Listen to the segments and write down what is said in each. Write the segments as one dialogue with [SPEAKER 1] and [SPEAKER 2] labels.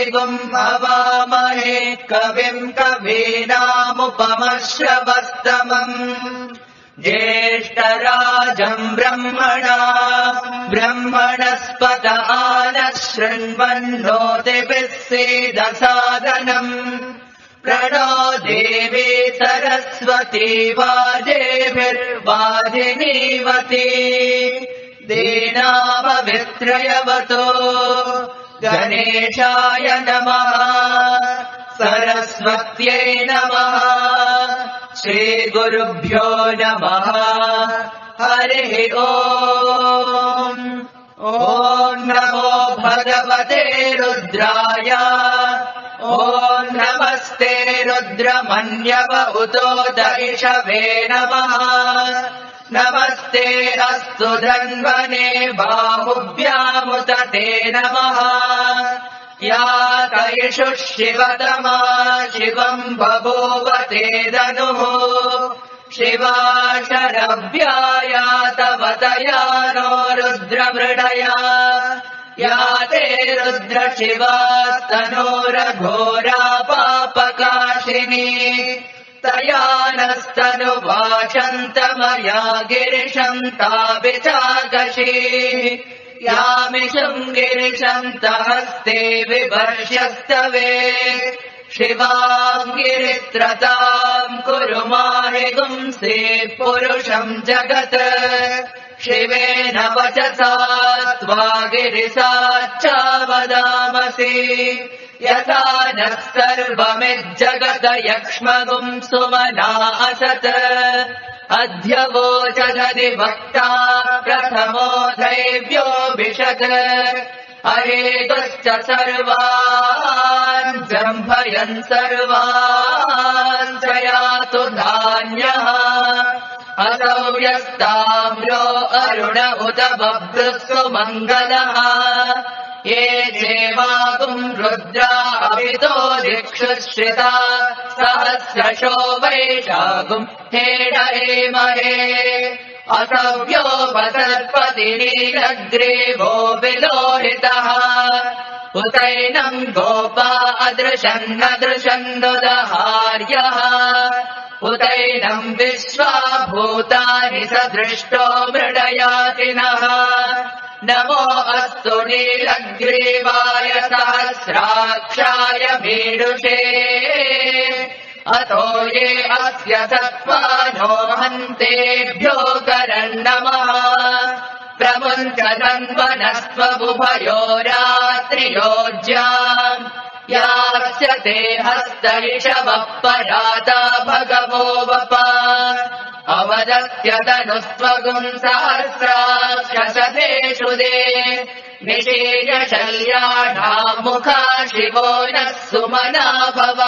[SPEAKER 1] वाग्मिगुम् हवामहे कविम् कवीनामुपमश्रवस्तमम् ज्येष्ठराजम् ब्रह्मणस्पत आनः शृण्वन्नोतिभिः सीदसादनम् प्रणो देवी सरस्वती वाजेभिर्वाजिनीवती दीनामवित्रयवतो गणेशाय नमः सरस्वत्यै नमः श्रीगुरुभ्यो नमः हरिः ओम् ॐ नमो भगवते रुद्राय ॐ नमस्ते रुद्रमन्यव उतोदयिषवे नमः नमस्ते अस्तु धन्वने बाहुभ्यामुत ते नमः या तैषु शिवतमा शिवम् बभूव ते धनुः शिवा शरव्याया तव तया नो रुद्रमृडया या ते रुद्र शिवास्तनोरघोरा पापकाशिनी तया नस्तनुवाचन्तमया गिरिशन्ताभिचाकशी यामिषम् गिरिशन्तहस्ते विवर्ष्यस्तवे शिवाम् गिरित्रताम् कुरु माहिगुंसे पुरुषम् जगत् शिवेन वचसा त्वा गिरिसाच्चावदामसि यथा नः सर्वमिज्जगत यक्ष्मगुम् सुमना असत् अध्यवोचदधिवक्ता प्रथमो दैव्योऽभिषत् अहेतुश्च सर्वान् जम्भयन् सर्वान् च यातु धान्यः असौ यस्ताम्रो अरुण उत बभ्रुः मङ्गलः ये चेवागुम् रुद्रा अभितो दिक्षुश्रिता सहस्रशो वैशागुम् हेडहेमहे असव्योपसर्पति नीलग्रीवो विलोहितः उतैनम् गोपा अदृशन्नदृशन्नुदहार्यः उतैनम् विश्वा भूतानि सदृष्टो मृडयातिनः नमो अस्तु नीलग्रीवाय सहस्राक्षाय मीडुषे अतो ये अस्य सत्त्वानो हन्तेभ्यो करन्नमः प्रमुञ्चदन्वनस्त्वबुभयो रात्रियोज्याम् यास्य ते हस्तैषवः पराता भगवो वपा अवदत्यतनुस्त्वगुम् सहस्राक्षसतेषु दे निशीर्यशल्याढाम् मुखा शिवो नः सुमना भव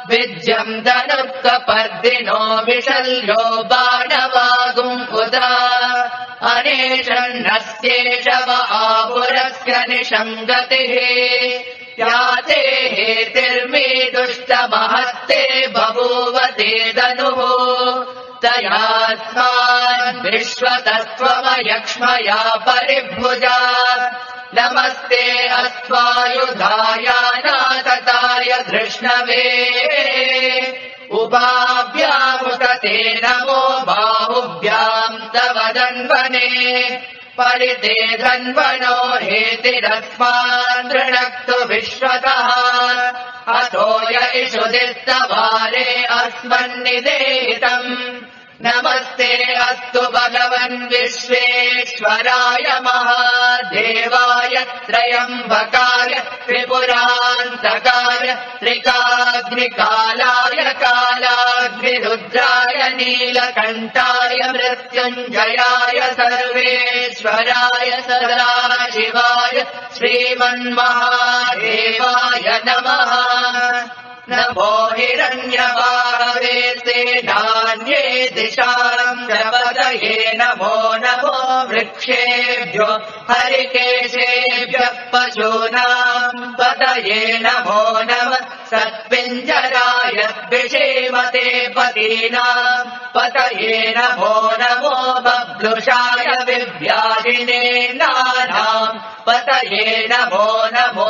[SPEAKER 1] विज्यम् धनुक्कपर्दिनो विशल्यो बाणवागुम् उदा अनेशन्नस्येषव आपुरस्य निषङ्गतिः याते हेतिर्मे दुष्टमहस्ते बभूव ते धनुः तयास्मान् विश्वतत्त्वमयक्ष्मया परिभुजा नमस्ते अस्त्वायुधायानातताय धृष्णवे उभाभ्यामुत ते नमो बाहुभ्याम् तव धन्वने परिते धन्वनो हेतिरस्मान् दृणक्तु विश्वतः अतो य इषुदिस्तवारे अस्मन्निदेहितम् नमस्ते अस्तु भगवन् विश्वेश्वराय महादेवाय त्रयम्बकाय त्रिपुरान्तकाय त्रिकाग्निकालाय कालाग्निरुद्राय नीलकण्ठाय मृत्युञ्जयाय सर्वेश्वराय सदाशिवाय श्रीमन्महादेवाय नमः नमो हिरण्यवाहवे सेनान्ये दिशाम् प्रपदये नमो नमो वृक्षेभ्यो हरिकेशेभ्यः पशूनाम् पतये नमो नमः सत्पिञ्जराय विषेमते पतीनाम् पतये नमो नमो बभ्रुषाय विव्याधिने नानाम् पतये नमो नमो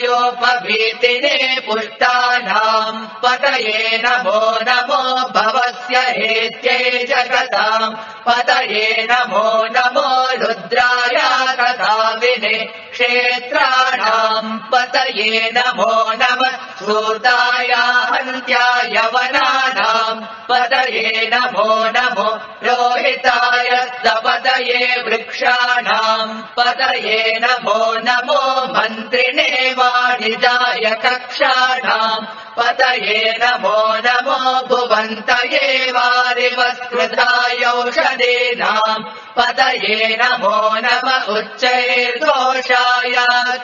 [SPEAKER 1] हरिकेशायोपवीतिने पुष्टानाम् पतये नमो नमो भवस्य हेत्यै जगताम् पतये नमो नमो रुद्राय तथा विने क्षेत्राणाम् पतये नमो नमः सूताय हन्त्याय वनानाम् पतये नमो नमो रोहिताय सपतये वृक्षाणाम् पतये नमो नमो मन्त्रिणे वाणिजाय कक्षाणाम् पतये नमो नमो भुवन्तये वारिवस्कृतायौषधीनाम् पतये नमो नम उच्चैर्दोषाय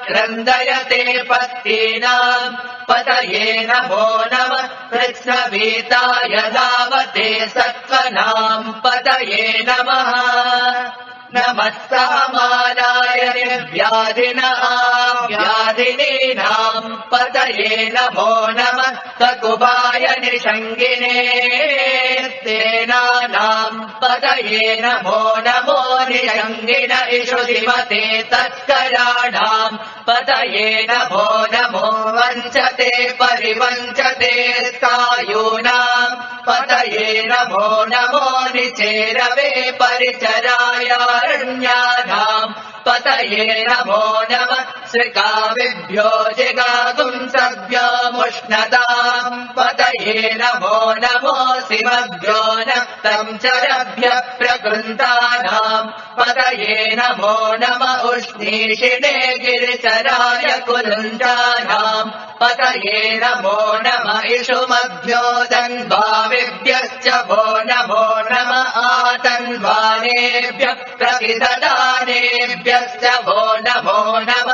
[SPEAKER 1] क्रन्दयते पत्तीनाम् पतये नमो नमः कृत्स्नवीताय धावते सत्त्वनाम् पतये नमः नमः सामानाय निर्व्याधिनीनाम् पतये नमो नमः सकुबाय निषङ्गिने सेनानाम् पतये नमो नमो निषङ्गिन इषुधिमते तत्कराणाम् पतये नमो नमो वञ्चते परिवञ्चते सायूनाम् पतये नमो नमो निचेरवे परिचरायारण्यानाम् पतये नमो नमः श्रिकाविभ्यो जिगागुंसभ्योमुष्णताम् पतये नमो नमो शिवभ्यो नक्तम् चरभ्यः प्रकृन्तानाम् पतये नमो नम उष्णीषिणे गिरिचराय कुरुञ्जानाम् पतये नमो नम इषुमभ्यो दन्वाविभ्यश्च वो नमो नम आतन्वानेभ्यः प्रतिददानेभ्यश्च वो नमो नम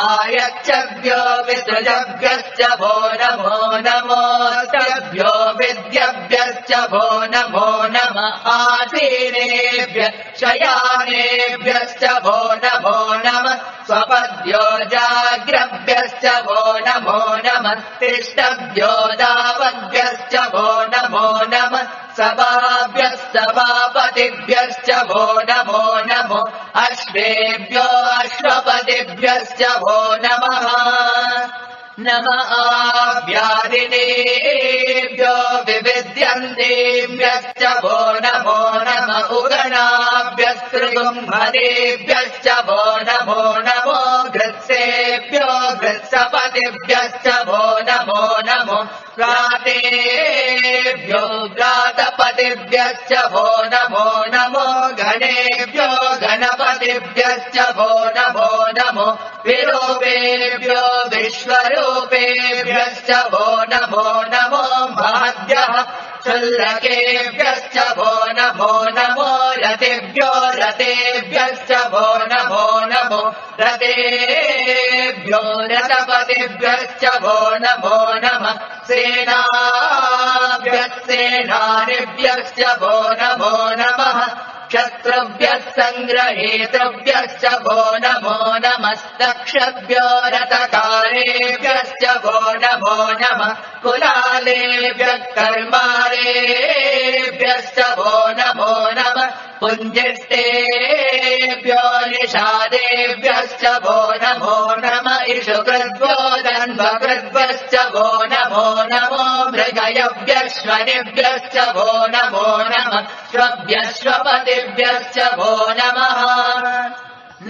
[SPEAKER 1] आयच्छभ्यो विसृजभ्यश्च वो नमो नमोऽस्तभ्यो विद्यभ्यश्च वो नमो नम आसीनेभ्यः शयानेभ्यश्च वो नमो नम स्वपद्यो जाग्रभ्यश्च वो नमो नमः तिष्ठभ्यो दावद्भ्यश्च वो नमो नमः सभाभ्यः सभापतिभ्यश्च वो नमो नमो अश्वेभ्यो अश्वपतिभ्यश्च वो नमः नम आव्यादिनेभ्यो विविद्यन्तेभ्यश्च वो नमो नम उगणाभ्यस्तृगुम्भरेभ्यश्च वो नमो नमो घृत्सेभ्यो घृत्सपतिभ्यश्च वो नमो नमो व्रातेभ्यो व्रातपतिभ्यश्च वो नमो नमो गणेभ्यो गणपतिभ्यश्च वो नमो नमो विरूपेभ्यो विश्वरूपेभ्यश्च वो नमो नमो महद्भ्यः शुल्लकेभ्यश्च वो नमो नमो रतेभ्यो रतेभ्यश्च वो नमो नमो रतेभ्यो रथपतिभ्यश्च वो नमो नमः सेनाभ्यः सेनानिभ्यश्च वो नमो नमः क्षत्रुभ्यः सङ्ग्रहेतृभ्यश्च वो नमो नमस्तक्षभ्यो रथकारेभ्यश्च वो नमो नमः कुलालेभ्यः कर्मारेभ्यश्च वो नमो नमः पुञ्जिष्टेभ्यो निषादेभ्यश्च वो नमो नम इषुकृद्भ्यो दन्वकृद्भ्यश्च वो नमो नमो मृगयभ्यश्वनिभ्यश्च वो नमो नमः श्वभ्यश्वपतिभ्यश्च वो नमः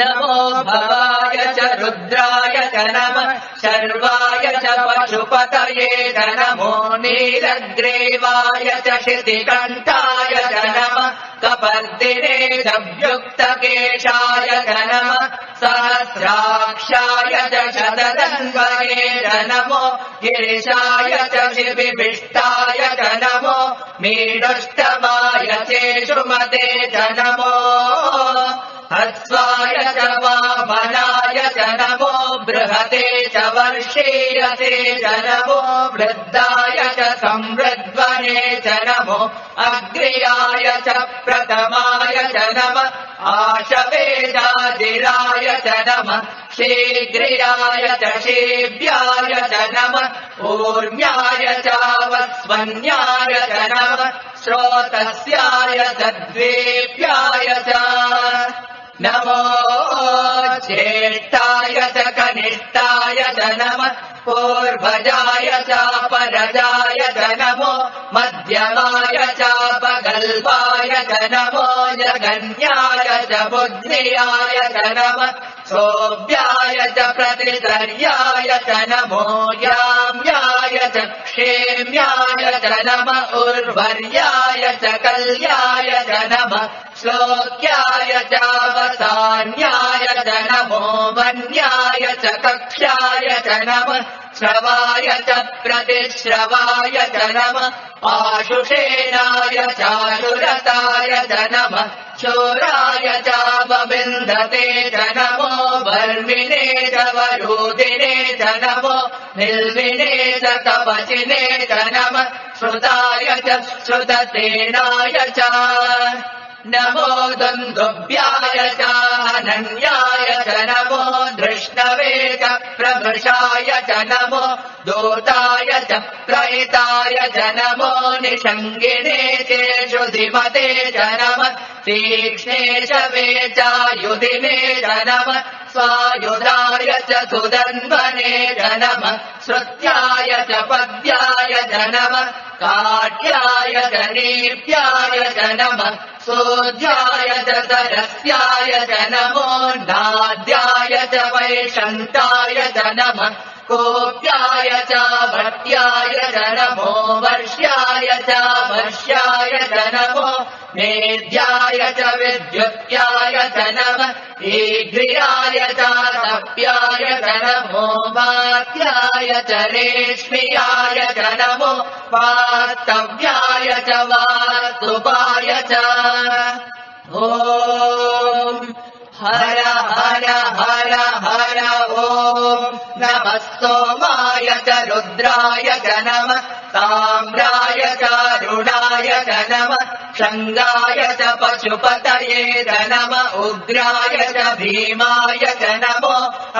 [SPEAKER 1] नमो भवाय च रुद्राय च नमः शर्वाय च पशुपतये च नमो नीलग्रीवाय च शितिकण्ठाय च नमः कपर्दिने च व्युक्तकेशाय च नमः सहस्राक्षाय च शतदन्वये च नमो गिरिशाय च शिबिभिष्टाय च नमो मीडुष्टमाय चेषुमते च नमो हस्वाय च वामनाय च नमो बृहते च वर्षीयसे च नमो वृद्धाय च संवृद्वने च नमो अग्र्याय च प्रथमाय च नमः आशवेदादिराय च नमः शीघ्रियाय च शीभ्याय च नमः ऊर्म्याय च वस्वन्याय च नमः श्रोतस्याय च द्वेप्याय च नमो ज्येष्ठाय च कनिष्ठाय च नमः पूर्वजाय चापरजाय च नमो मध्यमाय चापगल्पाय च नमो जगन्याय च बुद्ध्याय च नमः सोऽव्याय च प्रतिसर्याय च नमो याम्याय च क्षेम्याय च नमः उर्वर्याय च कल्याय च नमः श्लोक्याय चावसान्याय च नमो वन्याय च कक्ष्याय च नमः श्रवाय च प्रतिश्रवाय च नमः आशुषेणाय चारुरताय च नमः शूराय चावविन्दते च नमो वर्मिणे च वरूधिने च नमो निर्विणे च कवचिने च नमः श्रुताय च श्रुतसेनाय च नमो दुन्दुभ्याय चानन्याय च नमो धृष्णवे च प्रभृशाय च नमो दूताय च प्रहिताय च नमो निषङ्गिने चेषु धीमते च नमः तीक्ष्णे च वेचायुधिने च नमः स्वायुधाय च सुदन्वने च नमः श्रुत्याय च पद्याय च नमः काट्याय च नीप्याय च नमः सोऽध्याय च सरस्याय च नमो नाद्याय च वैशन्ताय च नमः कोप्याय च भट्याय च नमो वर्ष्याय च वर्ष्याय च नमो मेध्याय च विद्युत्याय च नमः ईघ्रियाय च तप्याय च नमो वात्याय च रेश्मियाय च नमो वास्तव्याय च वास्तुपाय च ॐ हर हर हर हर ॐ नमः सोमाय च रुद्राय च नमः ताम्राय च रुणाय च नमः शङ्गाय च पशुपतये च नमः उग्राय च भीमाय च नमो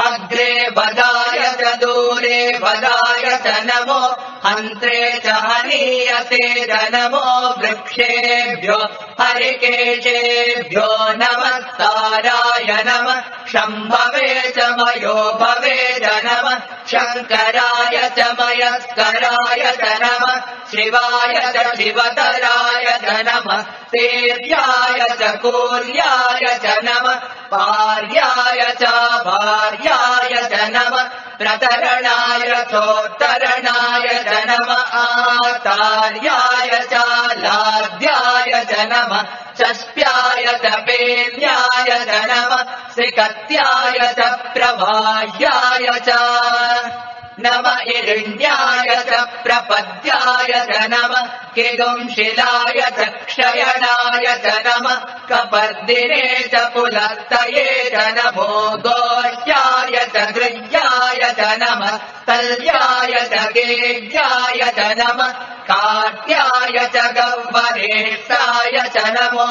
[SPEAKER 1] अग्रे वदाय च दूरे वदाय च नमो हन्त्रे च हनीयते च नमो वृक्षेभ्यो हरिकेशेभ्यो नमस्काराय नमः शम्भवे च मयो भवे च नमः शङ्कराय च मयस्कराय च नमः शिवाय च शिवतराय च नमः सेव्याय च कूर्याय च नमः पार्याय च भार्याय च नमः प्रतरणाय चोत्तरणाय च नमः आचार्याय च लाद्याय च नमः चष्प्याय च पेन्याय च नमः श्रिकत्याय च प्रवाह्याय च नमः इरिण्याय च प्रपद्याय च नमः किगुंशिलाय च क्षयणाय च नमः कपर्दिने च पुलस्तये च नमो गोह्याय च गृह्याय च नमः तल्याय च गेह्याय च नमः काट्याय च गह्वरेष्ठाय च नमो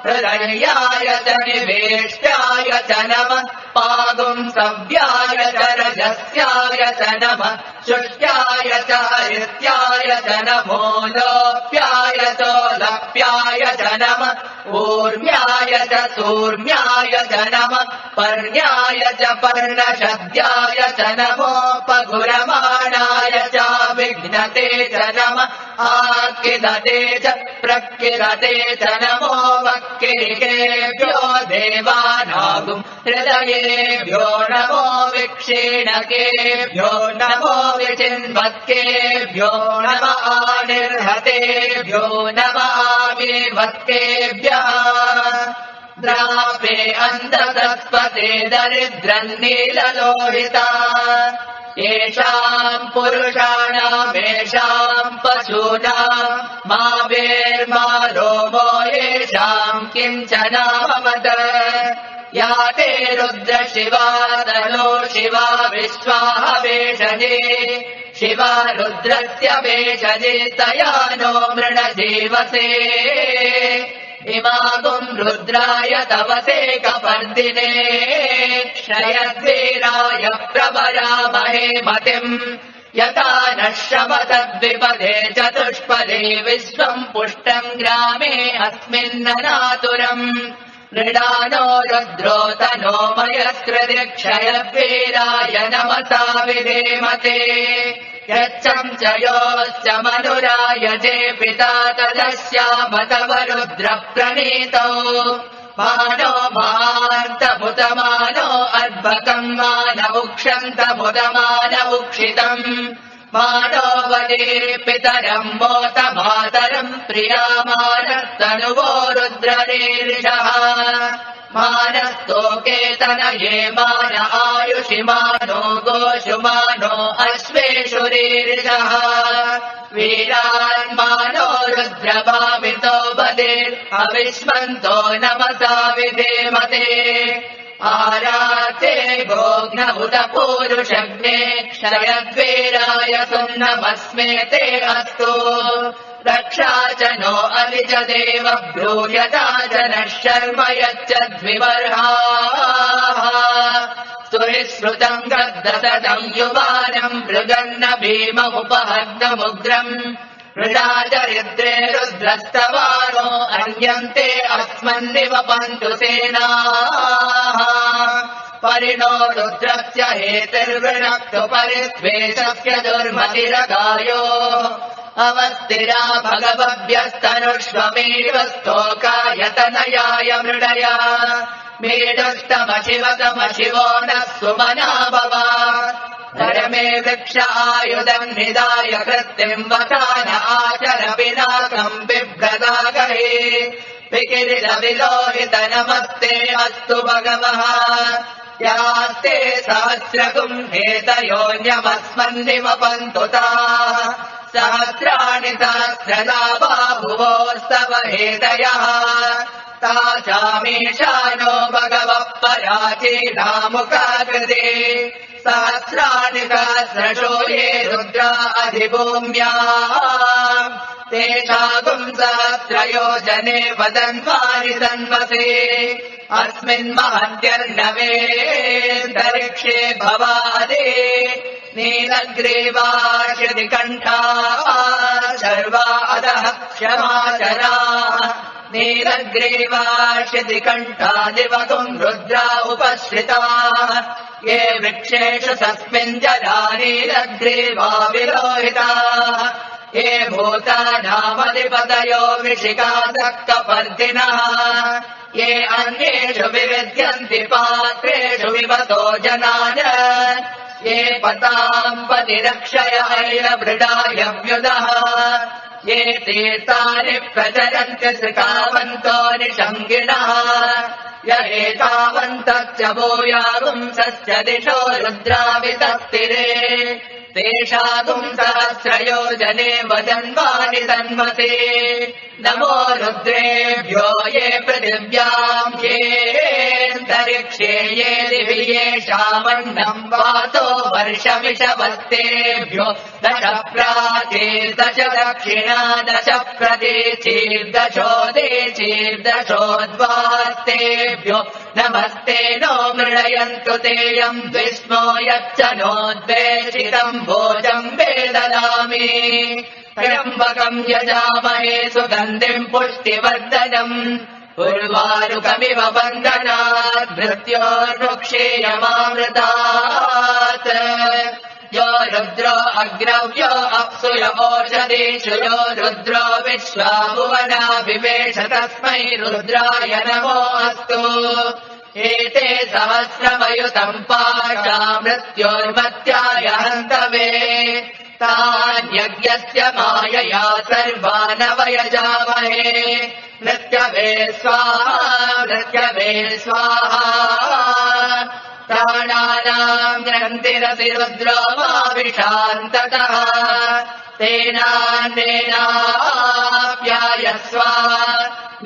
[SPEAKER 1] हृदयाय च निवेष्ट्याय च नमः पागुंसव्याय च रजस्याय च नमः शुष्याय च हरित्याय च नमो लोप्याय चोलप्याय च नमः ऊर्म्याय च सूर्म्याय च नमः पर्ण्याय च पर्णशद्याय च नमो पगुरमाणाय च विघ्नते च नमः आकिदते च प्रकिदते च नमो वक्किरिकेभ्यो देवानागुं हृदयेभ्यो नमो विक्षीणकेभ्यो नमो विचिन्वत्केभ्यो नमः आनिर्हतेभ्यो नमः आविर्वत्केभ्यः द्रापे अन्धसत्पते दरिद्रन्नीललोहिता येषाम् पुरुषाणामेषाम् पशूनाम् मा वेर्मा रोमो येषाम् किञ्चनाममत या ते रुद्र शिवा तनो शिवा विश्वाः वेषजे शिवा रुद्रस्य वेषजे तया नो मृणजीवसे इमागुम् रुद्राय तवसे कपर्दिने क्षयद्वीराय प्रवरामहे मतिम् यथा नः शमतद्विपदे चतुष्पदे विश्वम् पुष्टम् ग्रामे अस्मिन्ननातुरम् मृडानो रुद्रो तनो मयस्कृतिक्षयवीराय नमसा विधेमते यच्चं च योश्च मनुराय जे पिता तदस्याम तव रुद्रप्रणीतौ मानो मान्तमुतमानो अर्भकम् मानमुक्षन्तमुतमानमुक्षितम् मानो वदे पितरम् मोत मातरम् प्रियामानस्तनुवो रुद्ररीर्षः मानस्तोकेतनये मान आयुषि मानो गोषु मानो अश्वेषु रीर्षः वीरान् मानो रुद्रभावितो वदे अविश्वन्तो नमसा विधेमते आराते गोघ्न उत पूरुषग्ने क्षयद्वीराय सुन्नमस्मे ते अस्तु रक्षा च नो अलिज देव ब्रूयता च नः शर्म यच्चद्विवर्हाः सुविश्रुतम् गद्दतम् युवानम् मृगन्न भीममुपहर्तमुग्रम् मृडा दरिद्रे रुद्रस्तवानो अन्यन्ते अस्मन्निवपन्तु सेनाः परिणो रुद्रस्य हेतिर्वृणक्तु परिद्वेषस्य दुर्मतिरगायो अवस्थिरा भगवभ्यस्तनुष्वमेव स्तोकायतनयाय मृडया मेढस्तमशिवतमशिवो नः सुमना भव परमे वृक्ष आयुधम् निदाय कृत्तिम् वसान आचर पिनाकम् बिभ्रदागहे विकिरितविलोहित नमस्ते अस्तु भगवः यास्ते सहस्रगुम् हेतयोऽन्यमस्मन्निवपन्तु ताः सहस्राणि सहस्रदा बाहुवोस्तव हेतयः तासामीशानो भगवः पराचीनामुखाकृते सहस्राणि सहस्रशो ये रुद्रा अधिभूम्या तेषागुम् सहस्रयोजने वदन्वानि सन्वसे अस्मिन् महत्यर्णवेऽन्तरिक्षे भवादे नीलग्रीवाश्रितिकण्ठा सर्वा अधः क्षमाचरा नीलग्रीवाश्रितिकण्ठादिवगुम् रुद्रा उपश्रिता ये वृक्षेषु तस्मिन् जला नीलग्रीवा विलोहिता ये भूतानामधिपतयो वृषिकासक्तपर्दिनः ये अन्येषु विविध्यन्ति पात्रेषु विवतो जनान् ये पताम् पतिरक्षय ऐलभृडाय व्युदः ये तीर्थानि प्रचरन्ति श्रिकावन्तो निषङ्गिणः य एतावन्तश्च भूयागुंसश्च दिशो रुद्रावितस्तिरे तेषागुम् सहस्रयोजने वदन्वानि तन्वते नमो रुद्रेभ्यो ये पृथिव्याम् येऽन्तरिक्षे ये दिवि येषामन्नम् वातो वर्षमिषवस्तेभ्यो दश प्राचीर्दश दक्षिणा दश प्रतीचीर्दशोदेचीर्दशोद्वास्तेभ्यो नमस्ते नो मृडयन्तु तेयम् विष्णो यच्च नोद्वेषितम् भोजम् वेददामि त्र्यम्बकम् यजामहे सुगन्धिम् पुष्टिवर्धनम् उर्वारुकमिव बन्धनात् मृत्योर्मुक्षीयमामृतात् यो रुद्रो अग्रव्यो अप्सुय ओषधीषु यो रुद्रो विश्वा भुवनाभिवेश तस्मै रुद्राय नमो अस्तु एते सहस्रमयुतम् पाशा मृत्योर्मत्याय हन्तवे तान्यज्ञस्य मायया सर्वानवयजामहे मृत्यवे स्वाहा प्राणानाम् ग्रन्थिरसि रुद्रो माविशान्ततः तेनान्नेनाप्यायस्व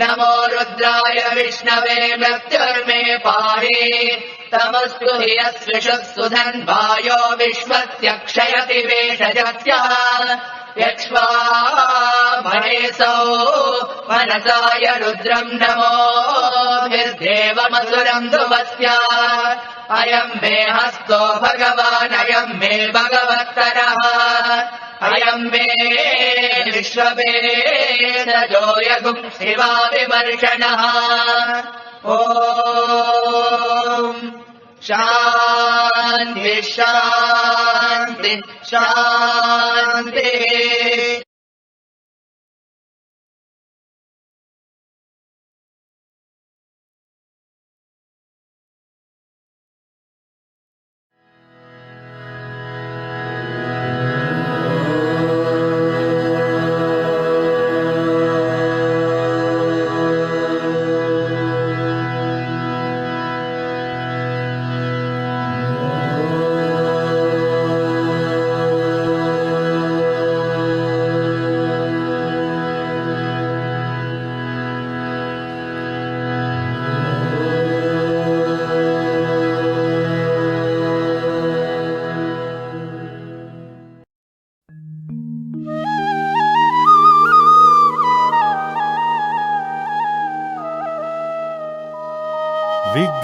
[SPEAKER 1] नमो रुद्राय विष्णवे मृत्युर्मे पाहि तमस्तु हि यस्विषुः सुधन्वायो विश्वस्य क्षयति वेषजस्य यक्ष्वामहेसौ मनसाय रुद्रम् नमोभिर्देवमसुरम् ध्रुवस्य अयम् मे हस्तो भगवान् अयम् मे भगवत्तरः अयम् मे विश्ववेदजो यगुम् शिवा विमर्शनः ॐ शान्ति शान्ति शान्तिः।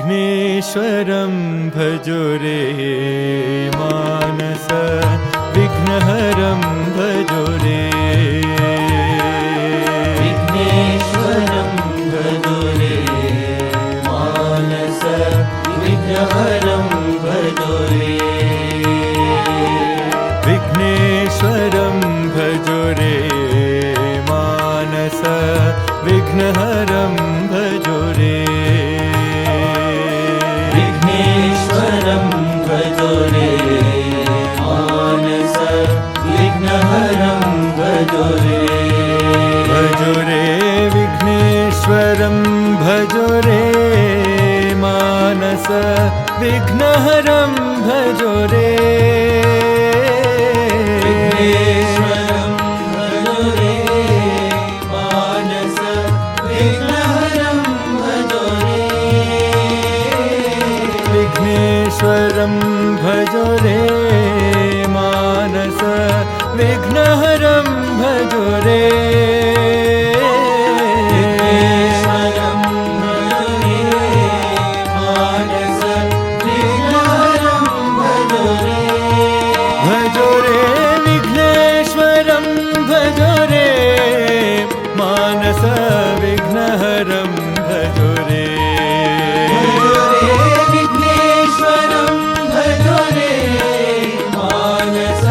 [SPEAKER 2] विघ्नेश्वरं भजो रे मानस विघ्नहरं भजो रे
[SPEAKER 3] विघ्नेश्वरं भजो रे मानस विघ्नहरं भजो रे
[SPEAKER 2] विघ्नेश्वरं भजो रे मानस विघ्नहरं भजो रे
[SPEAKER 3] विघ्नेश्वरं भजो रे मानस विघ्नहरं भजो रे
[SPEAKER 2] भजो रे विघ्नेश्वरं भजो रे मानस विघ्नहरं भजो रे
[SPEAKER 3] विघ्नेश्वरं भजो रे मानस विघ्नहरं भजो रे
[SPEAKER 2] विघ्नेश्वरं भजो रे मानस विघ्नहरं भजो रे
[SPEAKER 3] विघ्नेश्वरं भजो रे मानस विघ्नहरं भजो रे
[SPEAKER 2] भजो रे विघ्नेश्वरं भजो रे मानस विघ्नहरं भजो रे
[SPEAKER 3] विघ्नेश्वरं भजो रे मानस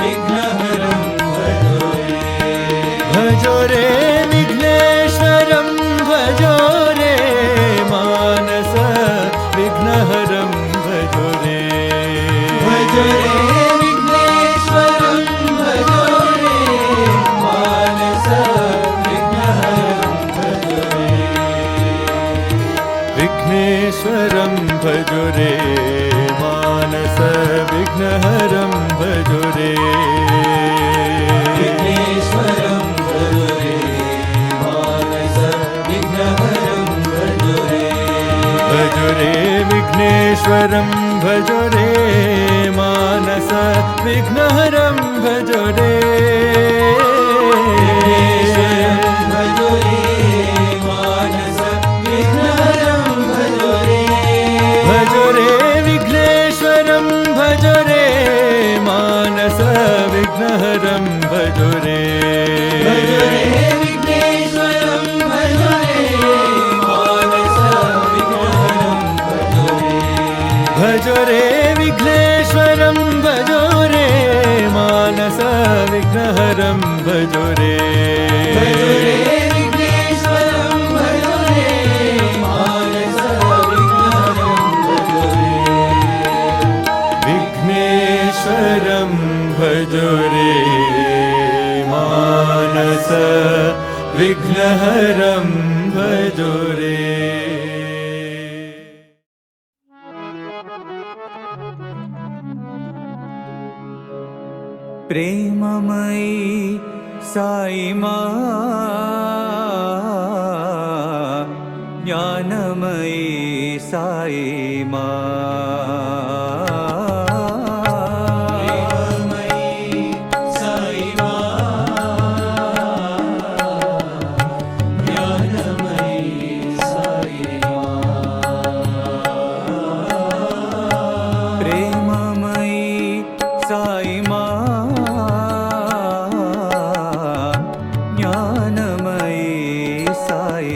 [SPEAKER 3] विघ्नहरं भजो रे
[SPEAKER 2] भजो रे विघ्नेश्वरं भजो रे मानस विघ्नहरं भजो रे
[SPEAKER 3] भजो रे विघ्नेश्वरं भजो रे मानस विघ्नहरं भजो रे
[SPEAKER 2] विघ्नेश्वरं भजो रे मानस विघ्नहरं भजो रे
[SPEAKER 3] विघ्नेश्वरं भजो रे मानस विघ्नहरं भजो रे
[SPEAKER 2] भजो रे विघ्नेश्वरं भजो रे मानस विघ्नहरं भजो रे
[SPEAKER 3] भजो रे मानस विघ्नहरं भजो रे
[SPEAKER 2] भजो रे विघ्नेश्वरं भजो रे मानस विघ्नहरं भजो रे
[SPEAKER 3] भजो रे विघ्नेश्वरं भजो रे मानस विघ्नहरं भजो रे
[SPEAKER 2] भजो रे विघ्नेश्वरं भजो रे मानस विघ्नहरं भजो रे
[SPEAKER 3] भजो रे विघ्नेश्वरं भजो रे मानस विघ्नहरं भजो रे
[SPEAKER 2] विघ्नेश्वरं भजो रे मानस विघ्नहरं भजो रे
[SPEAKER 4] प्रेममयी साई मां ज्ञानमयी साई
[SPEAKER 3] प्रेममयी साई ज्ञानमयी साई
[SPEAKER 4] प्रेममयी साई ज्ञानमयी साई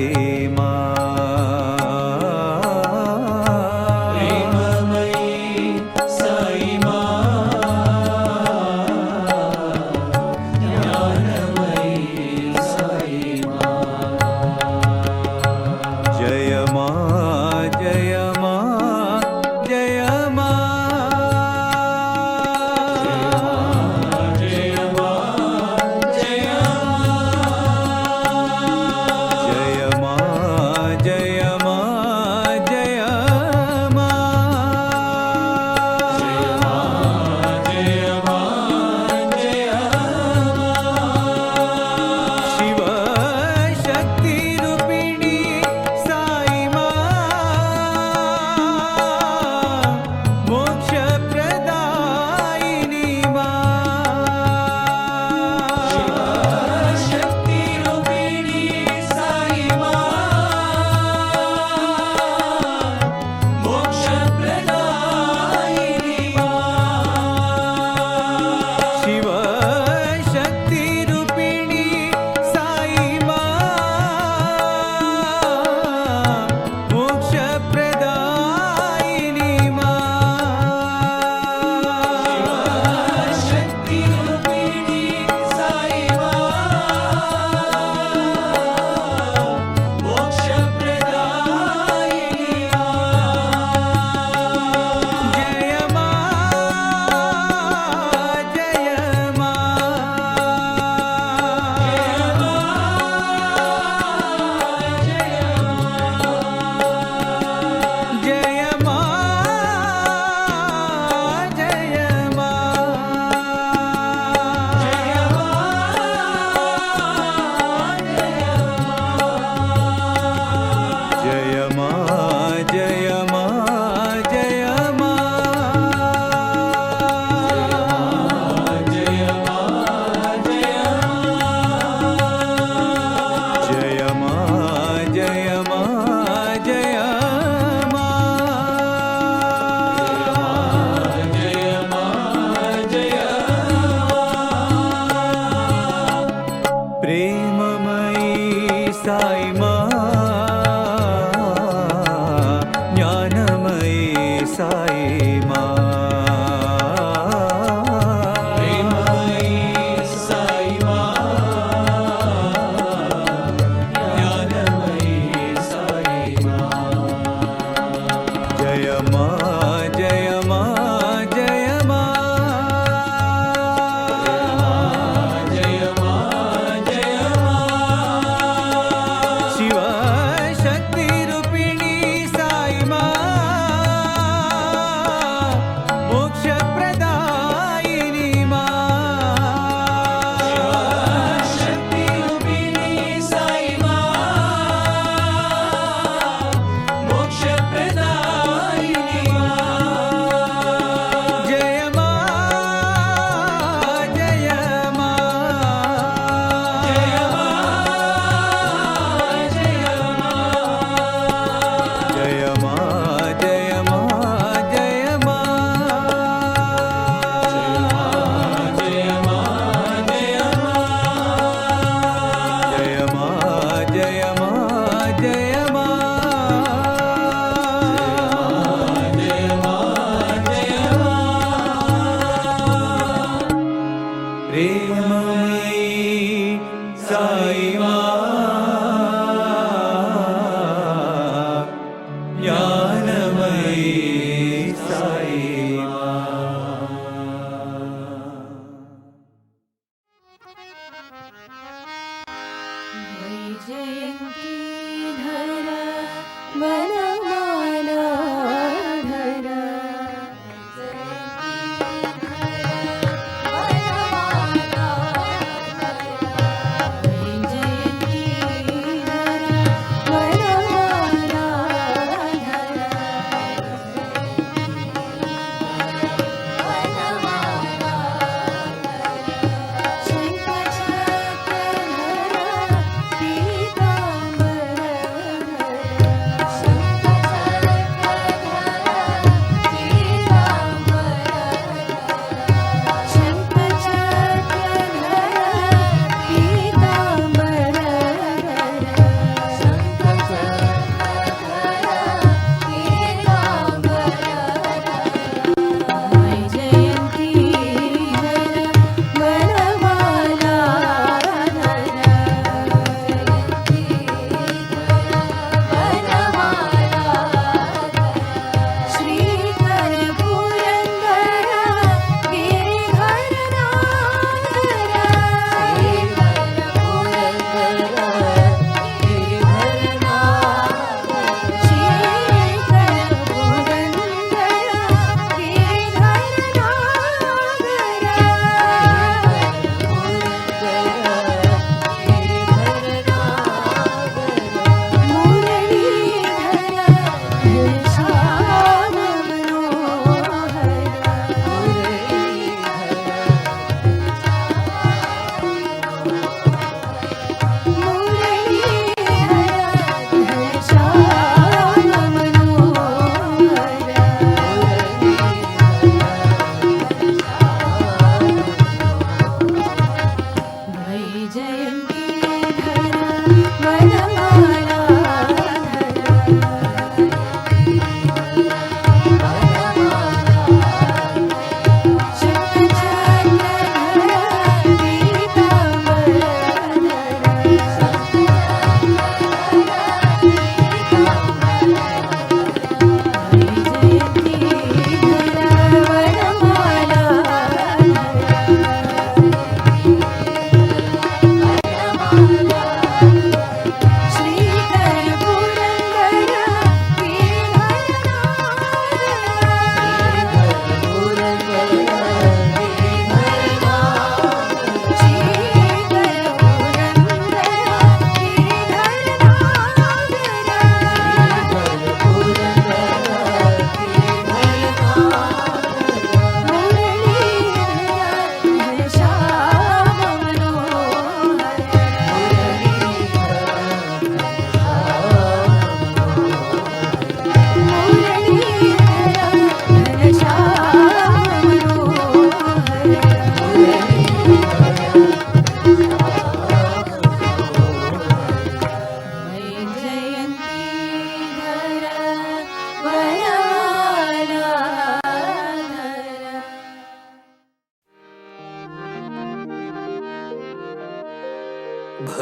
[SPEAKER 4] साई माँ
[SPEAKER 3] प्रेममयी साई माँ ज्ञानमयी साई माँ
[SPEAKER 4] जय माँ जय माँ जय माँ
[SPEAKER 3] जय माँ जय माँ
[SPEAKER 4] शिव शक्ति रूपिणी साई माँ मोक्ष प्रदायिनी माँ
[SPEAKER 3] शक्ति रूपिणी साई माँ मोक्ष प्रदायिनी माँ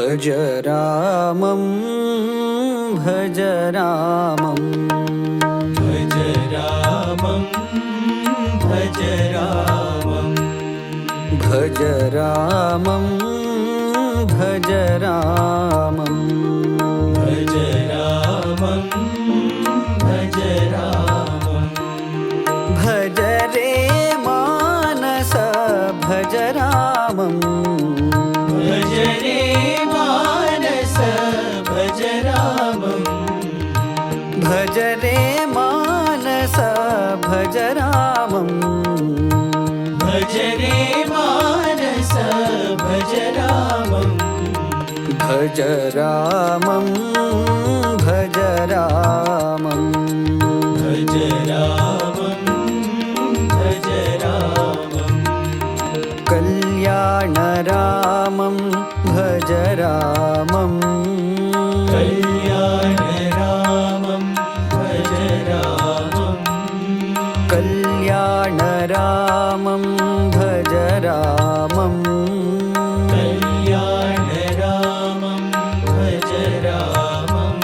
[SPEAKER 4] भज रामं भज रामं
[SPEAKER 3] भज रामं भज रामं
[SPEAKER 4] भज रामं भज रामं
[SPEAKER 3] भज रामं भज रामं
[SPEAKER 4] भज रे मानस भज रामं
[SPEAKER 3] भज रे मानस भज रामं
[SPEAKER 4] भज रे मानस भज रामं
[SPEAKER 3] भज रे मानस भज रामं
[SPEAKER 4] भज रामं भज रामं
[SPEAKER 3] भज रामं भज रामं
[SPEAKER 4] कल्याण रामं भज रामं
[SPEAKER 3] कल्याण रामं भज रामं
[SPEAKER 4] कल्याण रामं भज रामं
[SPEAKER 3] कल्याण रामं भज रामं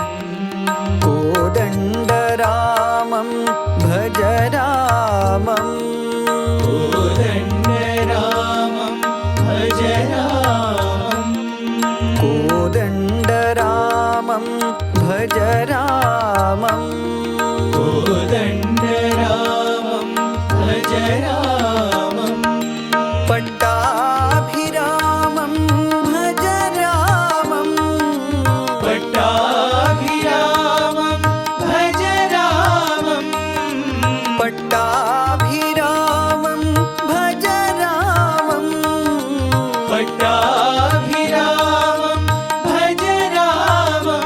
[SPEAKER 4] कोदण्ड रामं भज रामं
[SPEAKER 3] कोदण्ड रामं भज रामं
[SPEAKER 4] कोदण्ड रामं भज रामं
[SPEAKER 3] कोदण्ड रामं भज रामं
[SPEAKER 4] पट्टाभिरामं भज रामं
[SPEAKER 3] पट्टाभिरामं भज रामं
[SPEAKER 4] पट्टाभिरामं भज रामं
[SPEAKER 3] पट्टाभिरामं भज रामं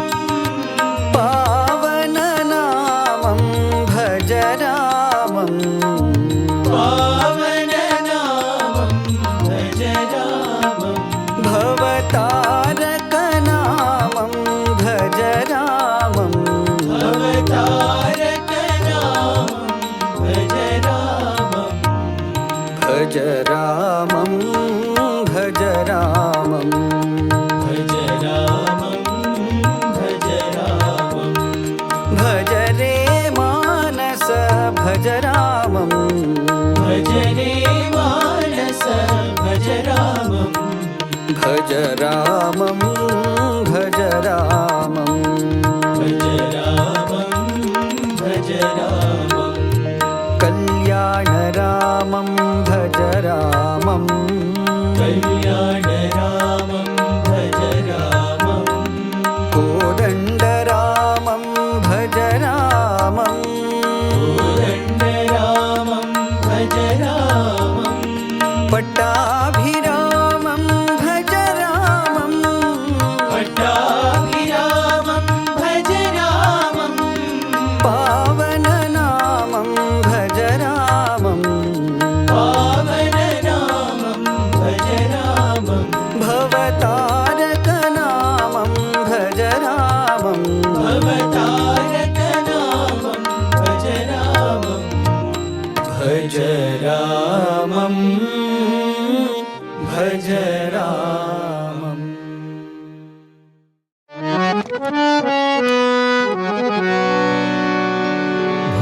[SPEAKER 4] पावननामं भज रामं
[SPEAKER 3] पावननामं भज रामं
[SPEAKER 4] भवतारकनामं भज रामं
[SPEAKER 3] भवतारकनामं भज रामं
[SPEAKER 4] भज रामं भज रामं
[SPEAKER 3] भज रामं भज रामं
[SPEAKER 4] भज रे मानस भज रामं
[SPEAKER 3] भज रे मानस भज रामं
[SPEAKER 4] भज रामं भज रामं
[SPEAKER 3] भज रामं भज रामं
[SPEAKER 4] कल्याण रामं भज रामं
[SPEAKER 3] कल्याण रामं भज रामं
[SPEAKER 4] कोदण्ड रामं भज रामं
[SPEAKER 3] कोदण्ड रामं भज रामं
[SPEAKER 4] पट्टाभिरामं भज रामं
[SPEAKER 3] पट्टाभिरामं भज रामं
[SPEAKER 4] पावननामं भज रामं
[SPEAKER 3] पावननामं भज रामं
[SPEAKER 4] भवतारकनामं भज रामं
[SPEAKER 3] भवतारकनामं भज रामं
[SPEAKER 4] भज रामं भज रामं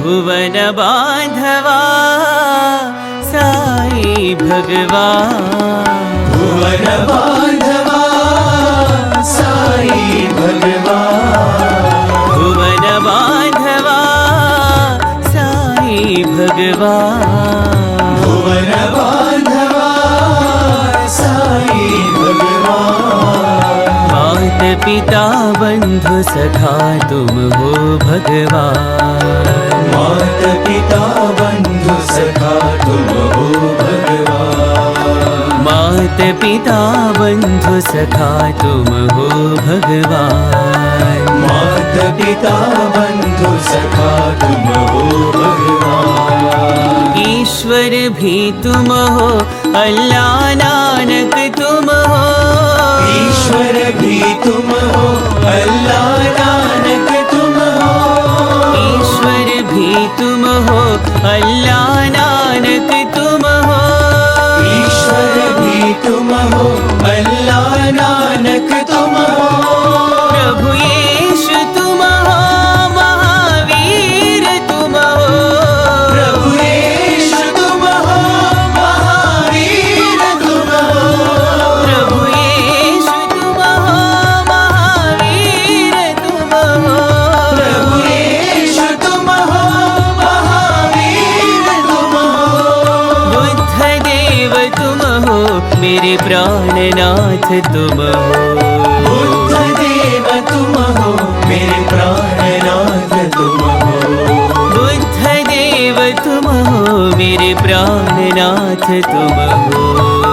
[SPEAKER 5] भुवन बांधवा साई भगवान
[SPEAKER 3] भुवन बांधवा साई भगवान
[SPEAKER 5] भुवन बांधवा साई भगवान
[SPEAKER 3] भुवन बांधवा साई भगवान
[SPEAKER 5] मात पिता बंधु सखा तुम हो भगवान
[SPEAKER 3] मात पिता बंधु सखा तुम हो भगवान
[SPEAKER 5] मात पिता बंधु सखा तुम हो भगवान
[SPEAKER 3] मात पिता बंधु सखा तुम हो भगवान
[SPEAKER 5] ईश्वर भी तुम हो अल्लाह नानक तुम हो
[SPEAKER 3] ईश्वर भी तुम हो अल्लाह नानक तुम हो
[SPEAKER 5] ईश्वर भी तुम हो अल्लाह नानक तुम हो
[SPEAKER 3] ईश्वर भी तुम हो, अल्लाह नानक तुम हो।
[SPEAKER 5] प्रभु यीशु तुम हो, महावीर तुम हो।
[SPEAKER 3] प्रभु यीशु तुम हो, महावीर तुम हो।
[SPEAKER 5] प्रभु यीशु तुम हो, महावीर तुम हो।
[SPEAKER 3] प्रभु यीशु तुम हो, महावीर तुम हो।
[SPEAKER 5] बुद्ध देव तुम हो, मेरे प्राणनाथ तुम हो।
[SPEAKER 3] बुद्ध देव तुम हो, मेरे प्राणनाथ तुम हो।
[SPEAKER 5] बुद्ध देव तुम हो, मेरे प्राणनाथ तुम हो।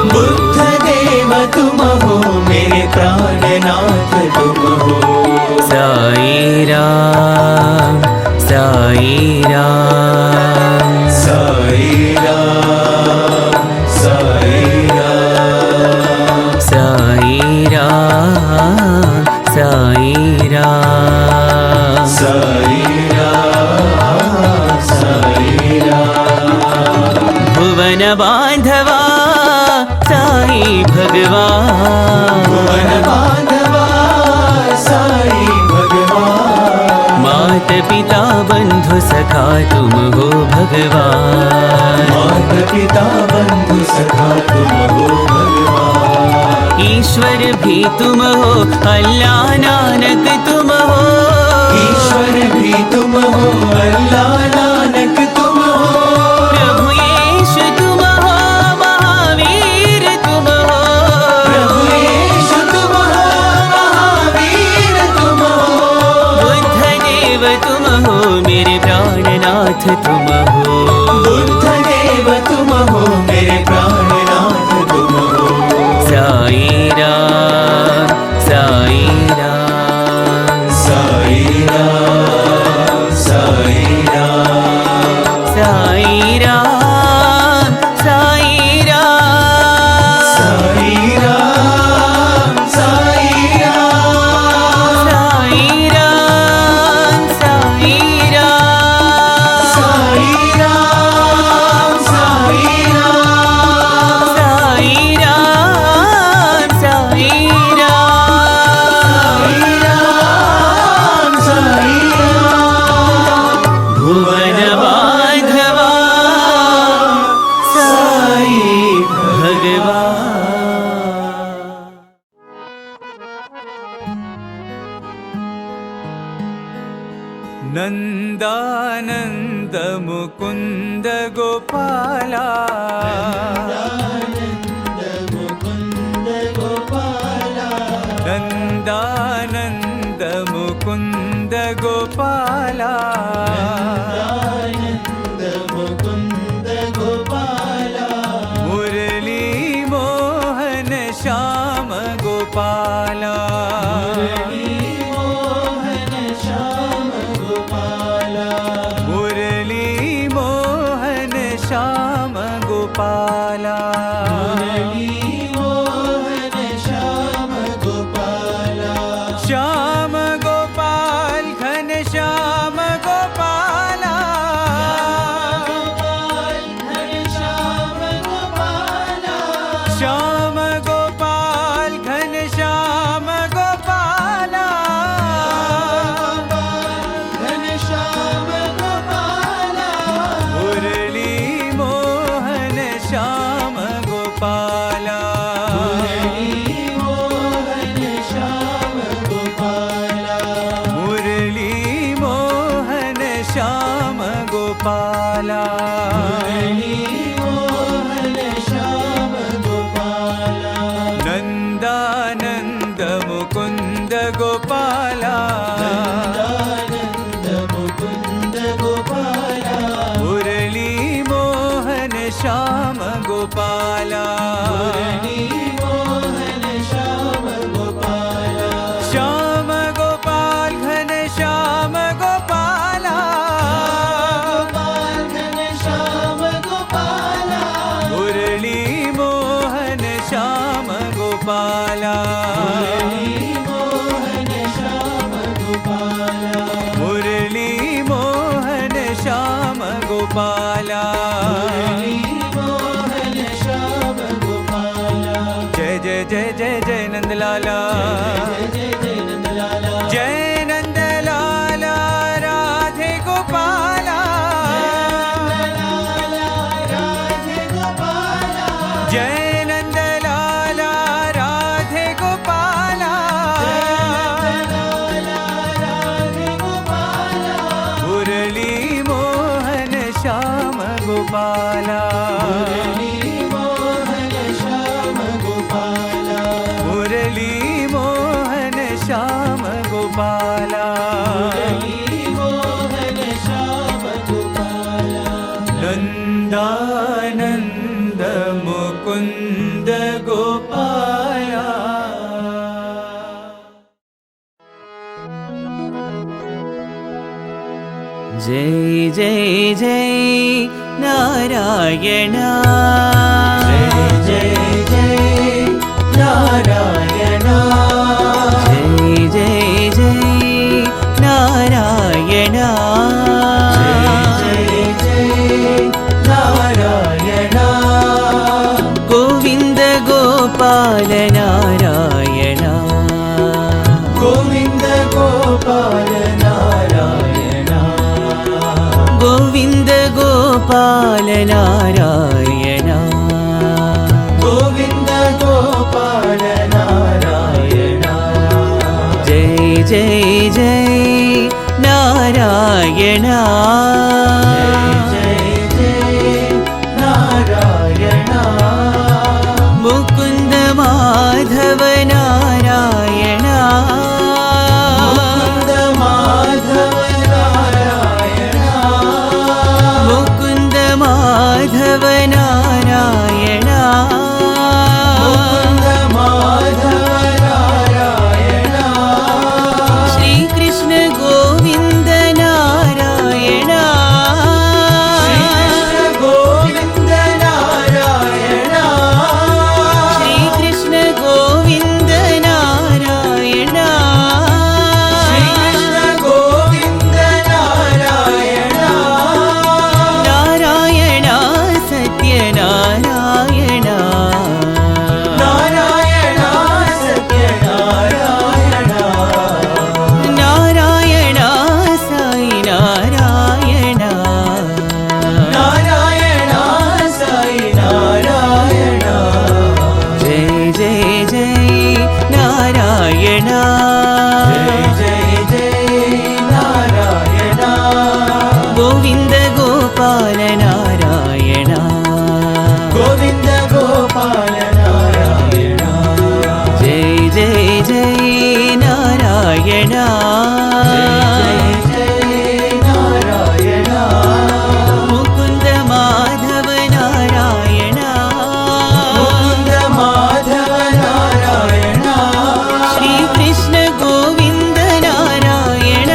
[SPEAKER 3] बुद्ध देव तुम हो, मेरे प्राणनाथ तुम हो।
[SPEAKER 5] साई राम, साई राम।
[SPEAKER 3] साई राम, साई राम।
[SPEAKER 5] साई राम, साई राम।
[SPEAKER 3] साई राम, साई राम।
[SPEAKER 5] भुवन बांधवा साई भगवान।
[SPEAKER 3] भुवन बांधवा साई भगवान।
[SPEAKER 5] मात पिता बंधु सखा तुम हो भगवान।
[SPEAKER 3] मात पिता बंधु सखा तुम हो भगवान।
[SPEAKER 5] ईश्वर भी तुम हो, अल्लाह नानक तुम हो।
[SPEAKER 3] ईश्वर भी तुम हो, अल्लाह नानक तुम हो।
[SPEAKER 5] प्रभु यीशु तुम हो, महावीर तुम हो।
[SPEAKER 3] प्रभु यीशु तुम हो, महावीर तुम हो।
[SPEAKER 5] बुद्ध देव तुम हो, मेरे प्राणनाथ तुम हो।
[SPEAKER 3] बुद्ध देव तुम हो, मेरे प्राणनाथ तुम हो।
[SPEAKER 5] साई राम, साई राम।
[SPEAKER 3] साई राम, साई राम।
[SPEAKER 5] साई राम, साई राम।
[SPEAKER 3] साई राम, साई राम।
[SPEAKER 5] साई राम, साई राम।
[SPEAKER 3] साई राम, साई राम।
[SPEAKER 5] साई राम, साई राम।
[SPEAKER 3] साई राम।
[SPEAKER 5] भुवन बांधवा साई भगवान।
[SPEAKER 2] नंदानंद मुकुंद गोपाला। नंदानंद मुकुंद गोपाला। मुरली मोहन श्याम गोपाला। मुरली मोहन श्याम गोपाला। श्याम गोपाल घन श्याम गोपाला। श्याम गोपाल घन श्याम गोपाला। मुरली मोहन श्याम गोपाला। मुरली मोहन श्याम गोपाला। नंदानंद मुकुंद गोपाला। मुरली मोहन श्याम गोपाला। श्याम गोपाल घन श्याम गोपाला। मुरली मोहन श्याम गोपाला। मुरली मोहन श्याम गोपाला। नंदलाला
[SPEAKER 3] जय जय नंदलाला
[SPEAKER 2] जय नंदलाला राधे गोपाला
[SPEAKER 3] राधे गोपाला
[SPEAKER 2] जय नंदलाला राधे गोपाला
[SPEAKER 3] राधे गोपाला
[SPEAKER 2] मुरली मोहन श्याम गोपाला
[SPEAKER 3] मुरली मोहन श्याम गोपाला
[SPEAKER 2] मुरली मोहन श्याम गोपाला
[SPEAKER 3] मुरली मोहन श्याम गोपाला
[SPEAKER 2] नंदानंद मुकुंद गोपाला
[SPEAKER 5] जय जय जय नारायण
[SPEAKER 3] जय जय जय नारायण
[SPEAKER 5] जय जय जय नारायण
[SPEAKER 3] जय जय नारायण
[SPEAKER 5] गोविंद गोपाल नारायण
[SPEAKER 3] गोविंद गोपाल नारायण
[SPEAKER 5] गोविंद गोपाल नारायण
[SPEAKER 3] गोविंद गोपाल नारायण
[SPEAKER 5] जय जय जय नारायण
[SPEAKER 3] जय जय नारायण
[SPEAKER 5] मुकुंद माधव नारायण
[SPEAKER 3] मुकुंद माधव नारायण
[SPEAKER 5] मुकुंद माधव नारायण
[SPEAKER 3] मुकुंद माधव नारायण
[SPEAKER 5] श्री कृष्ण गोविंद नारायण
[SPEAKER 3] श्री कृष्ण गोविंद नारायण
[SPEAKER 5] श्री कृष्ण गोविंद नारायण
[SPEAKER 3] श्री कृष्ण गोविंद नारायण
[SPEAKER 5] नारायण सत्यनारायण
[SPEAKER 3] नारायण सत्यनारायण
[SPEAKER 5] नारायण साई नारायण
[SPEAKER 3] नारायण साई नारायण
[SPEAKER 5] जय जय जय नारायण
[SPEAKER 3] जय जय जय नारायण
[SPEAKER 5] गोविंद गोपाल नारायण
[SPEAKER 3] गोविंद गोपाल नारायण
[SPEAKER 5] जय जय जय नारायण
[SPEAKER 3] जय जय नारायण
[SPEAKER 5] मुकुंद माधव नारायण
[SPEAKER 3] मुकुंद माधव नारायण
[SPEAKER 5] श्री कृष्ण गोविंद नारायण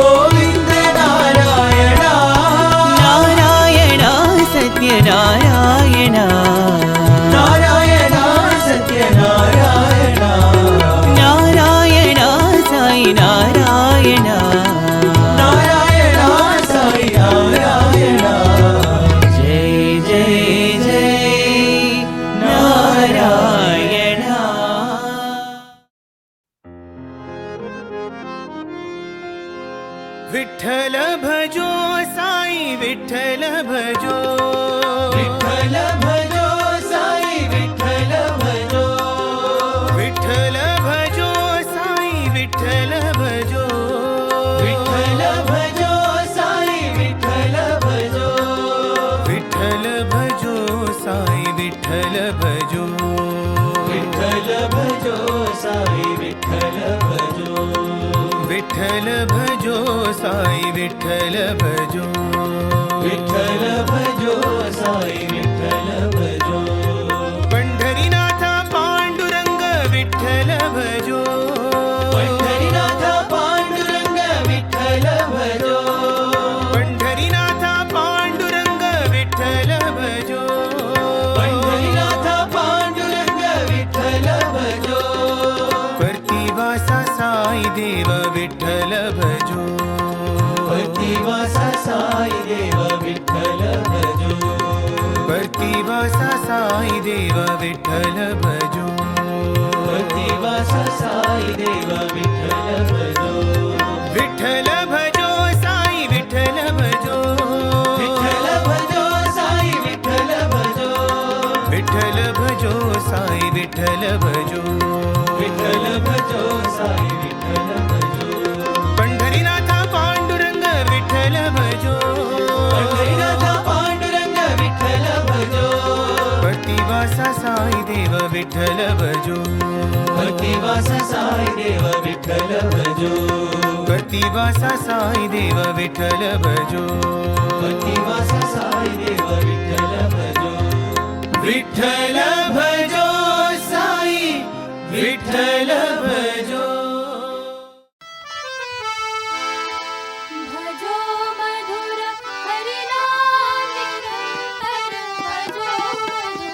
[SPEAKER 3] गोविंद नारायण
[SPEAKER 5] नारायण सत्यनारायण
[SPEAKER 3] नारायण सत्यनारायण
[SPEAKER 5] नारायण साई नारायण
[SPEAKER 3] नारायण साई नारायण
[SPEAKER 5] जय जय जय नारायण विठ्ठल भजो साई विठ्ठल भजो
[SPEAKER 3] विठ्ठल भजो साई विठ्ठल भजो
[SPEAKER 5] विठ्ठल भजो साई विठ्ठल भजो
[SPEAKER 3] विठ्ठल भजो साई विठ्ठल भजो
[SPEAKER 5] विठ्ठल भजो साई विठ्ठल भजो
[SPEAKER 3] विठ्ठल भजो साई विठ्ठल भजो
[SPEAKER 5] विठ्ठल भजो साई विठ्ठल भजो
[SPEAKER 3] विठ्ठल भजो साई विठ्ठल भजो
[SPEAKER 5] पंढरीनाथ पांडुरंग विठ्ठल भजो
[SPEAKER 3] पंढरीनाथ पांडुरंग विठ्ठल भजो
[SPEAKER 5] पंढरीनाथ पांडुरंग विठ्ठल भजो
[SPEAKER 3] पंढरीनाथ पांडुरंग विठ्ठल भजो
[SPEAKER 5] प्रतिवासा साई देव विठ्ठल भजो
[SPEAKER 3] प्रतिवासा साई देव विठ्ठल भजो
[SPEAKER 2] भक्तिवासा साई देव विठ्ठल भजो
[SPEAKER 3] भक्तिवासा साई देव विठ्ठल भजो
[SPEAKER 2] विठ्ठल भजो साई विठ्ठल भजो
[SPEAKER 3] विठ्ठल भजो साई विठ्ठल भजो
[SPEAKER 2] विठ्ठल भजो साई विठ्ठल भजो
[SPEAKER 3] विठ्ठल भजो साई विठ्ठल भजो
[SPEAKER 2] पंढरीनाथा पांडुरंग विठ्ठल भजो
[SPEAKER 3] पंढरीनाथ पांडुरंग विठ्ठल भजो
[SPEAKER 2] भक्तिवासा साई देव विठ्ठल भजो
[SPEAKER 3] भक्तिवासा साई देव विठ्ठल भजो
[SPEAKER 2] भक्तिवासा साई देव विठ्ठल भजो
[SPEAKER 3] भक्तिवासा साई देव विठ्ठल भजो
[SPEAKER 2] विठ्ठल भजो साई विठ्ठल भजो
[SPEAKER 6] भजो मधुर हरिनाम निरंतर भजो मधुर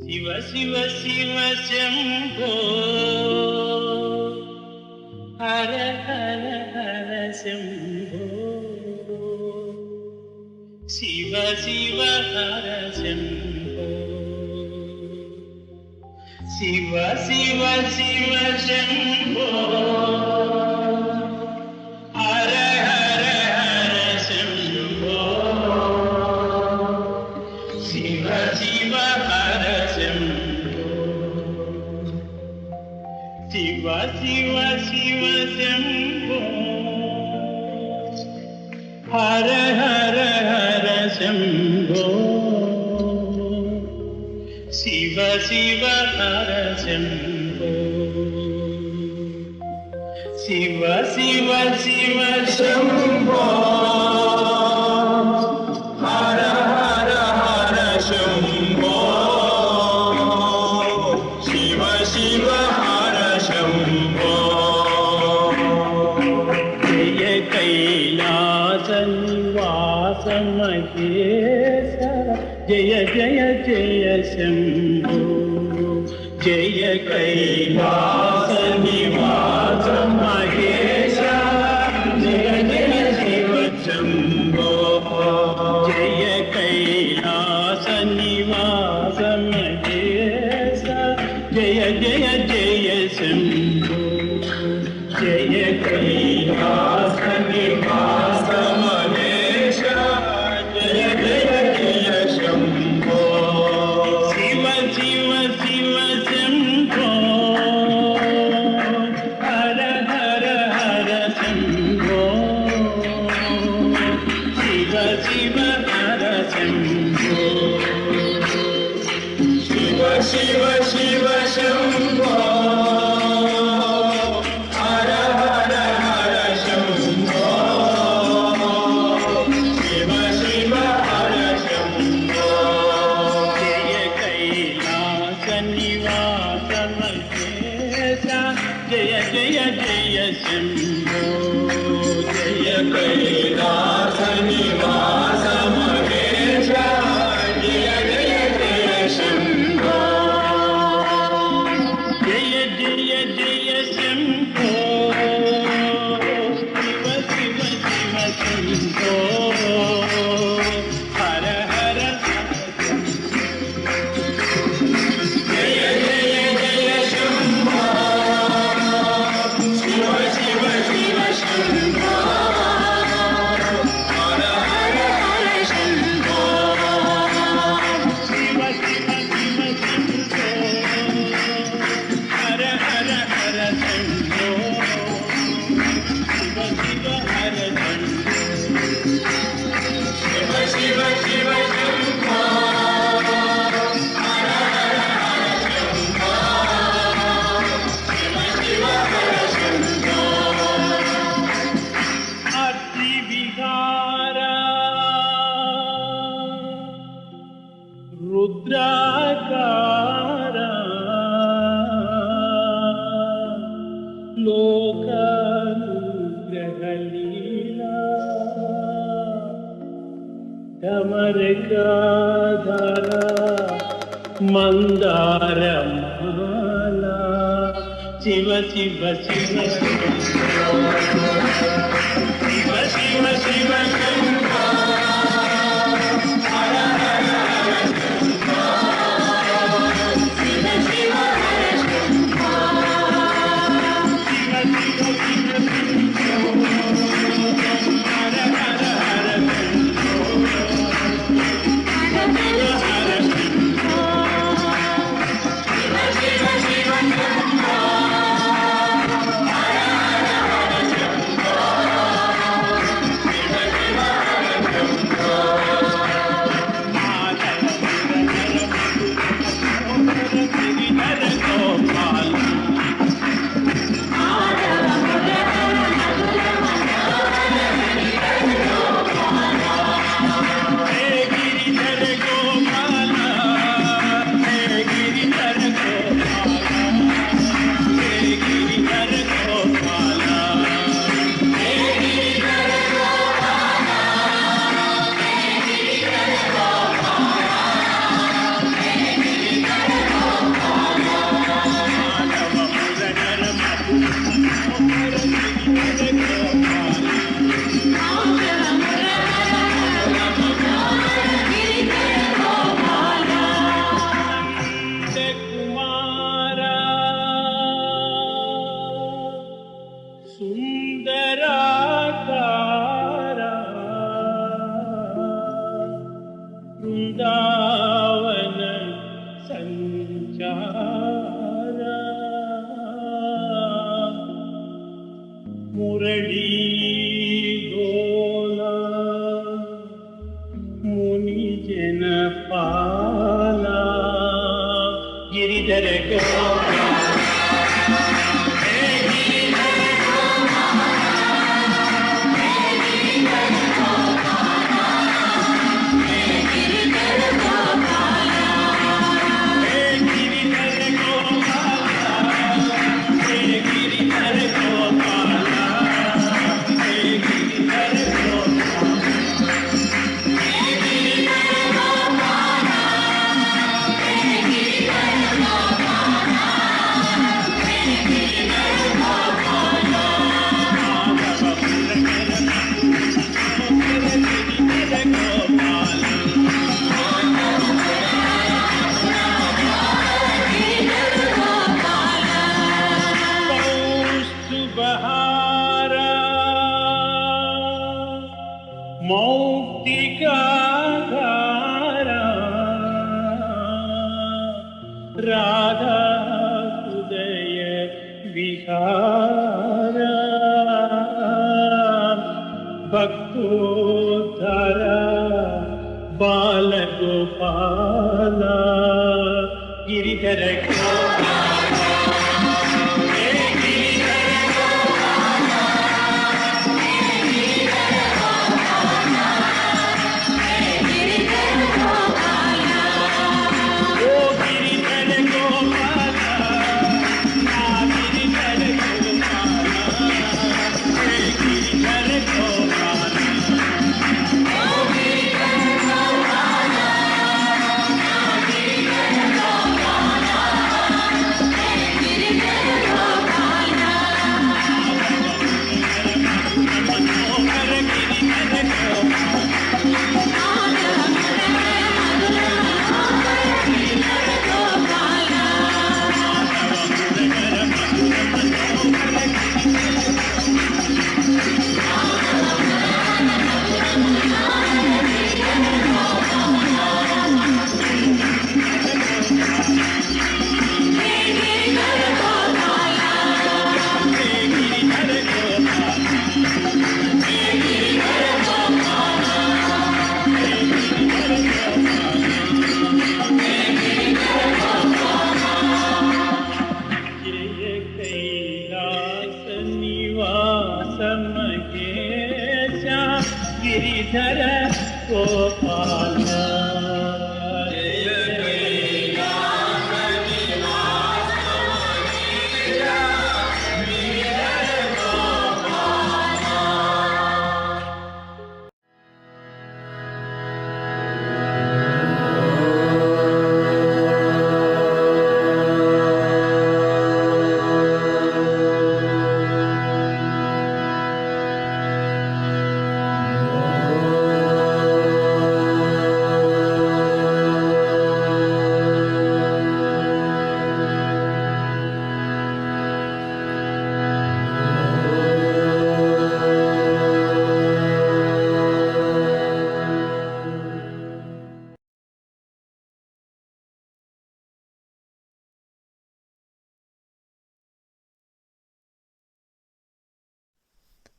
[SPEAKER 7] शिव शिव शिव शंभो हर हर हर शंभो शिव शिव हर शंभो शिव शिव शिव शंभो हर हर हर शंभो शिव शिव हर शंभो शिव शिव शिव शंभो हर हर हर शंभो शिव शिव हर शंभो शिव शिव शिव शंभो हर हर हर शंभो शिव शिव हर शंभो जय कैलास निवास महेश జయ జయ జయ శంభో జయ కైలాస నివాస మహేశ జయ జయ శివ శంభో జయ కైలాస నివాస మహేశ జయ జయ జయ శంభో జయ కైలాస నివాస మహేశ జయ జయ జయ శంభో శివ శివ శివ శంభో హర హర హర శంభో శివ శివ హర శంభో శివ శివ శివ శంభో హర హర హర శంభో శివ శివ హర శంభో జయ కైలాస నివాస మహేశ జయ జయ జయ శంభో జయ కైలాస నివాస మహేశ జయ జయ జయ శంభో జయ జయ జయ శంభో శివ శివ శివ శంభో హర హర జయ జయ జయ శంభో శివ శివ శివ శంభో హర హర హర శంభో శివ శివ శివ శంభో హర హర హర శంభో శివ శివ హర శంభో శివ శివ శివ శంభో హర హర హర శంభో శివ శివ హర శంభో అతి విహార రుద్రాకార లోకానుగ్రహలీలా ధమరకాధర మందారమాలా శివ శివ శివ శివ శివ శివ శంభో హర హర హర శంభో శివ శివ హర శంభో శివ శివ శివ శంభో హర హర హర శంభో శివ శివ హర శంభో శివ శివ శివ శంభో హర హర హర శంభో శివ శివ హర శంభో మాధవ గిరిధర గోపాల హే గిరిధర గోపాల హే గిరిధర గోపాల హే గిరిధర గోపాల హే గిరిధర గోపాల హే గిరిధర గోపాల హే గిరిధర గోపాల మాధవ మురగర మధు గిరిధర గోపాల కుమార సుందరాకార బృందావన సంచార మురళీ గోల ముని జన పాల గిరిధర గోపాల హే గిరిధర గోపాల హే గిరిధర గోపాల హే గిరిధర గోపాల హే గిరిధర గోపాల హే గిరిధర గోపాల హే గిరిధర గోపాల హే గిరిధర గోపాల राधा उदय vihara भक्तोद्धारा बालगोपाला Giridhar Giridhar Gopal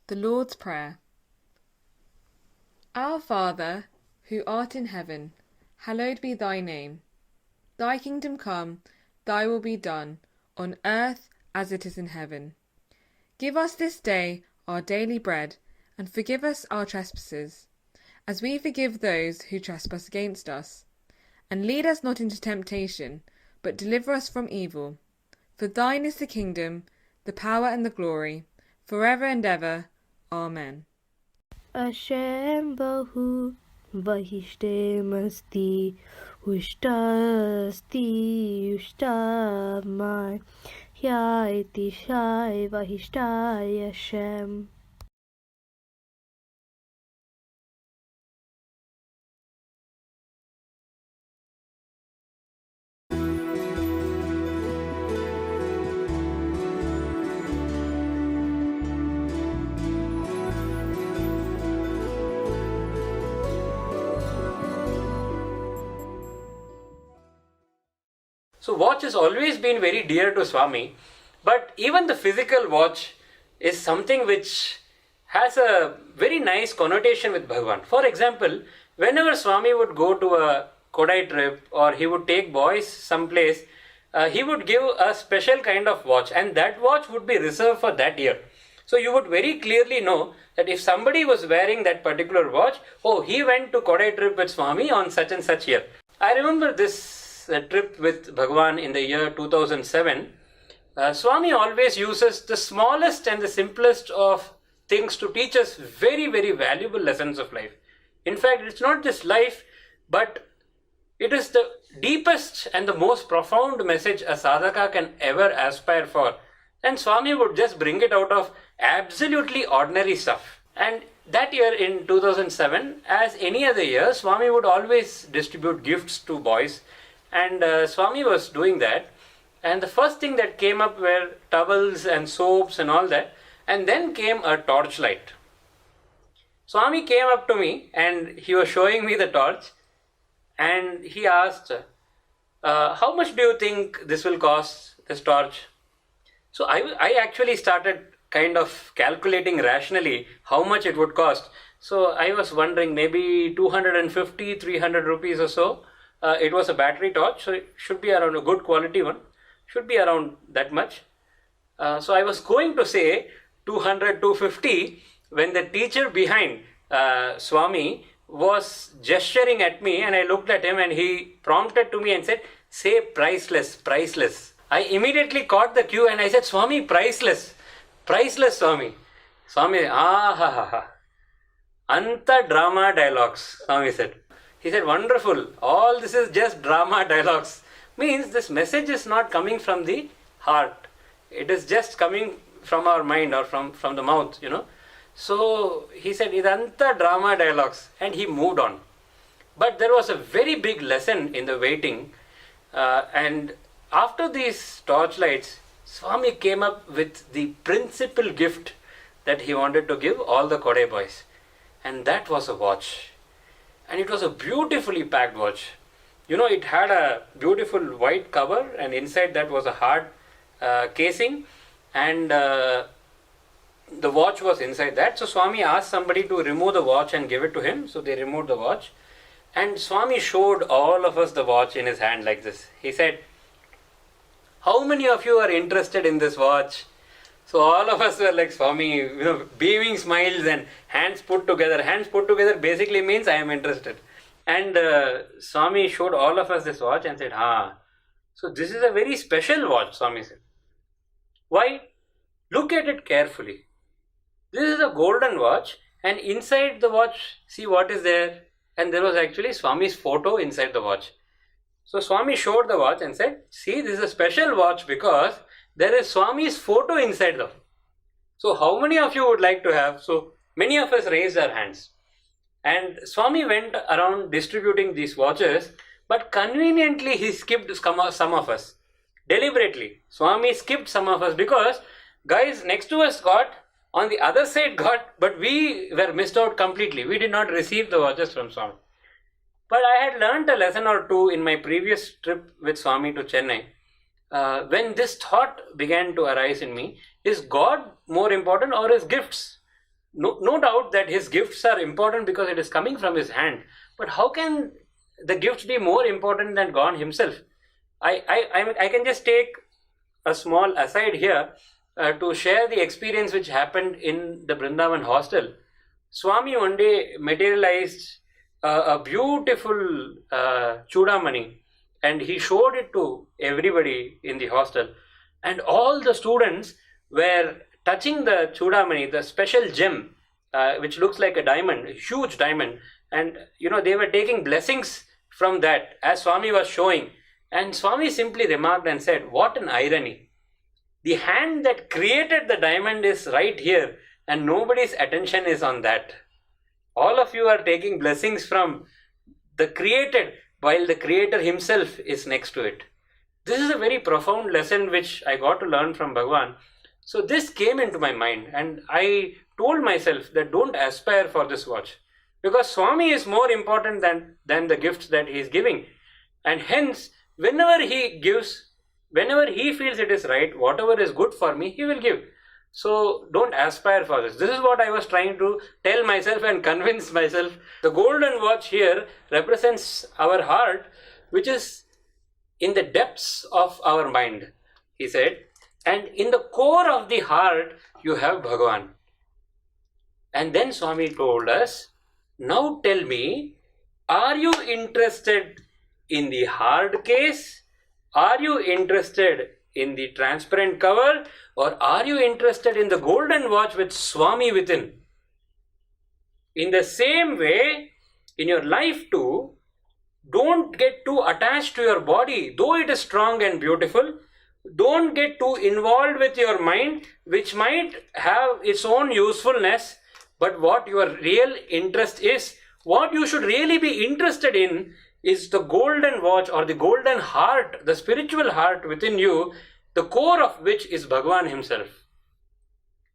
[SPEAKER 8] The Lord's Prayer. Our Father, who art in heaven, hallowed be thy name. Thy kingdom come, thy will be done, on earth as it is in heaven. Give us this day our daily bread, and forgive us our trespasses, as we forgive those who trespass against us. And lead us not into temptation, but deliver us from evil. For thine is the kingdom, the power and the glory, forever and ever. Amen.
[SPEAKER 9] Ashem Bahu Vahishte Masti Ushtasti Ushtamai Yaiti Shai Vahishtai Ashem.
[SPEAKER 10] So watch has always been very dear to Swami, but even the physical watch is something which has a very nice connotation with Bhagavan. For example, whenever Swami would go to a Kodai trip or he would take boys someplace, he would give a special kind of watch, and that watch would be reserved for that year. So you would very clearly know that if somebody was wearing that particular watch, oh, he went to Kodai trip with Swami on such and such year. I remember this trip with Bhagavan in the year 2007. Swami always uses the smallest and the simplest of things to teach us very, very valuable lessons of life. In fact, it's not just life, but it is the deepest and the most profound message a sadhaka can ever aspire for. And Swami would just bring it out of absolutely ordinary stuff. And that year in 2007, as any other year, Swami would always distribute gifts to boys. And Swami was doing that. And the first thing that came up were towels and soaps and all that. And then came a torchlight. Swami came up to me and he was showing me the torch. And he asked, how much do you think this will cost, this torch? So I actually started kind of calculating rationally how much it would cost. So I was wondering maybe 250, 300 rupees or so. It was a battery torch, so it should be around a good quality one. Should be around that much. So I was going to say 200, 250 when the teacher behind Swami was gesturing at me, and I looked at him and he prompted to me and said, say priceless, priceless. I immediately caught the cue and I said, Swami, priceless, priceless Swami. Swami, Anta drama dialogues, Swami said. He said, wonderful, all this is just drama dialogues. Means this message is not coming from the heart. It is just coming from our mind or from the mouth, you know. So he said, Idanta drama dialogues, and he moved on. But there was a very big lesson in the waiting, and after these torchlights, Swami came up with the principal gift that he wanted to give all the Kodai boys, and that was a watch. And it was a beautifully packed watch. You know, it had a beautiful white cover, and inside that was a hard casing, and the watch was inside that. So Swami asked somebody to remove the watch and give it to him. So they removed the watch, and Swami showed all of us the watch in his hand like this. He said, how many of you are interested in this watch? So all of us were like, Swami, you know, beaming smiles and hands put together. Hands put together basically means I am interested. And Swami showed all of us this watch and said, so this is a very special watch, Swami said. Why? Look at it carefully. This is a golden watch, and inside the watch, see what is there? And there was actually Swami's photo inside the watch. So Swami showed the watch and said, see, this is a special watch because there is Swami's photo inside them. So how many of you would like to have? So many of us raised our hands. And Swami went around distributing these watches, but conveniently he skipped some of us. Deliberately, Swami skipped some of us because guys next to us got, on the other side got, but we were missed out completely. We did not receive the watches from Swami. But I had learned a lesson or two in my previous trip with Swami to Chennai. When this thought began to arise in me, is God more important or his gifts? No doubt that his gifts are important because it is coming from his hand. But how can the gifts be more important than God himself? I can just take a small aside here to share the experience which happened in the Vrindavan hostel. Swami one day materialized a beautiful chudamani, and he showed it to everybody in the hostel, and all the students were touching the chudamani, the special gem which looks like a diamond, a huge diamond, and you know, they were taking blessings from that as Swami was showing. And Swami simply remarked and said, what an irony. The hand that created the diamond is right here and nobody's attention is on that. All of you are taking blessings from the created while the creator himself is next to it. This is a very profound lesson which I got to learn from Bhagavan. So this came into my mind and I told myself that don't aspire for this watch, because Swami is more important than the gifts that he is giving. And hence, whenever he gives, whenever he feels it is right, whatever is good for me, he will give. So don't aspire for this. This is what I was trying to tell myself and convince myself. The golden watch here represents our heart, which is in the depths of our mind, he said. And in the core of the heart, you have Bhagavan. And then Swami told us, now tell me, are you interested in the hard case? Are you interested in the transparent cover? Or are you interested in the golden watch with Swami within? In the same way, in your life too, don't get too attached to your body, though it is strong and beautiful. Don't get too involved with your mind, which might have its own usefulness. But what your real interest is, what you should really be interested in, is the golden watch or the golden heart, the spiritual heart within you, the core of which is Bhagavan himself.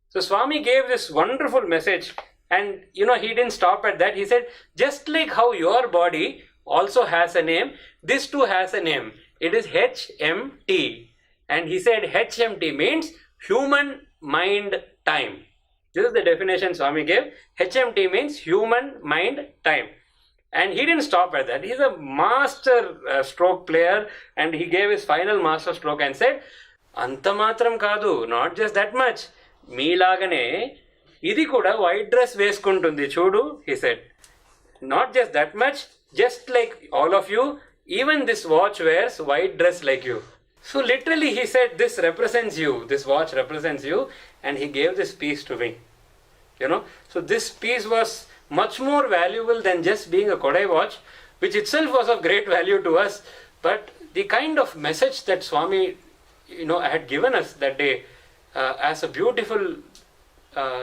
[SPEAKER 10] So Swami gave this wonderful message, and he didn't stop at that. He said, just like how your body also has a name, this too has a name. It is HMT. And he said HMT means human mind time. This is the definition Swami gave. HMT means human mind time. And he didn't stop at that. He's a master stroke player, and he gave his final master stroke and said, Antamatram kadu, not just that much. Meelagane, idi kuda white dress veskuntundi chudu, he said. Not just that much, just like all of you, even this watch wears white dress like you. So literally he said, this represents you, this watch represents you, and he gave this piece to me. So this piece was much more valuable than just being a Kodai watch, which itself was of great value to us. But the kind of message that Swami, had given us that day as a beautiful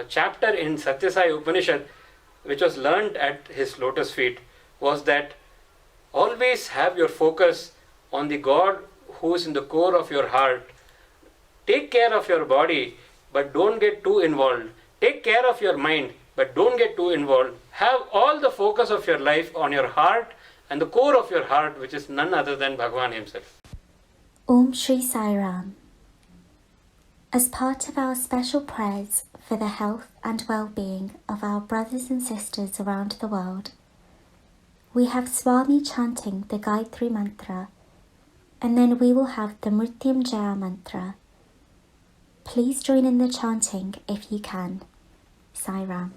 [SPEAKER 10] chapter in Satyasai Upanishad, which was learned at his lotus feet, was that always have your focus on the God who is in the core of your heart. Take care of your body, but don't get too involved. Take care of your mind, but don't get too involved. Have all the focus of your life on your heart and the core of your heart, which is none other than Bhagavan himself.
[SPEAKER 11] Om Shri Sai Ram. As part of our special prayers for the health and well-being of our brothers and sisters around the world, we have Swami chanting the Gayatri Mantra, and then we will have the Mrityunjaya Mantra. Please join in the chanting if you can. Sai Ram.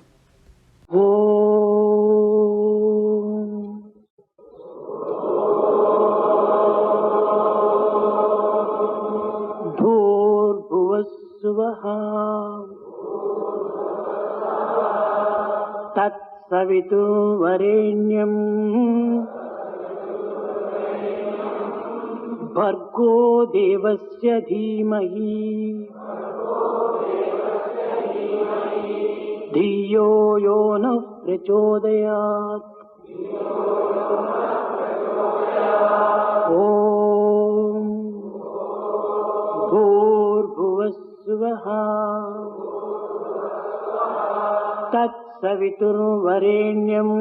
[SPEAKER 7] भूर्भुवस्सुवः तत्सवितुर्वरेण्यम् भर्गो देवस्य धीमहि धियो यो नः प्रचोदयात्। ॐ भूर्भुवस्सुवः तत्सवितुर्वरेण्यम्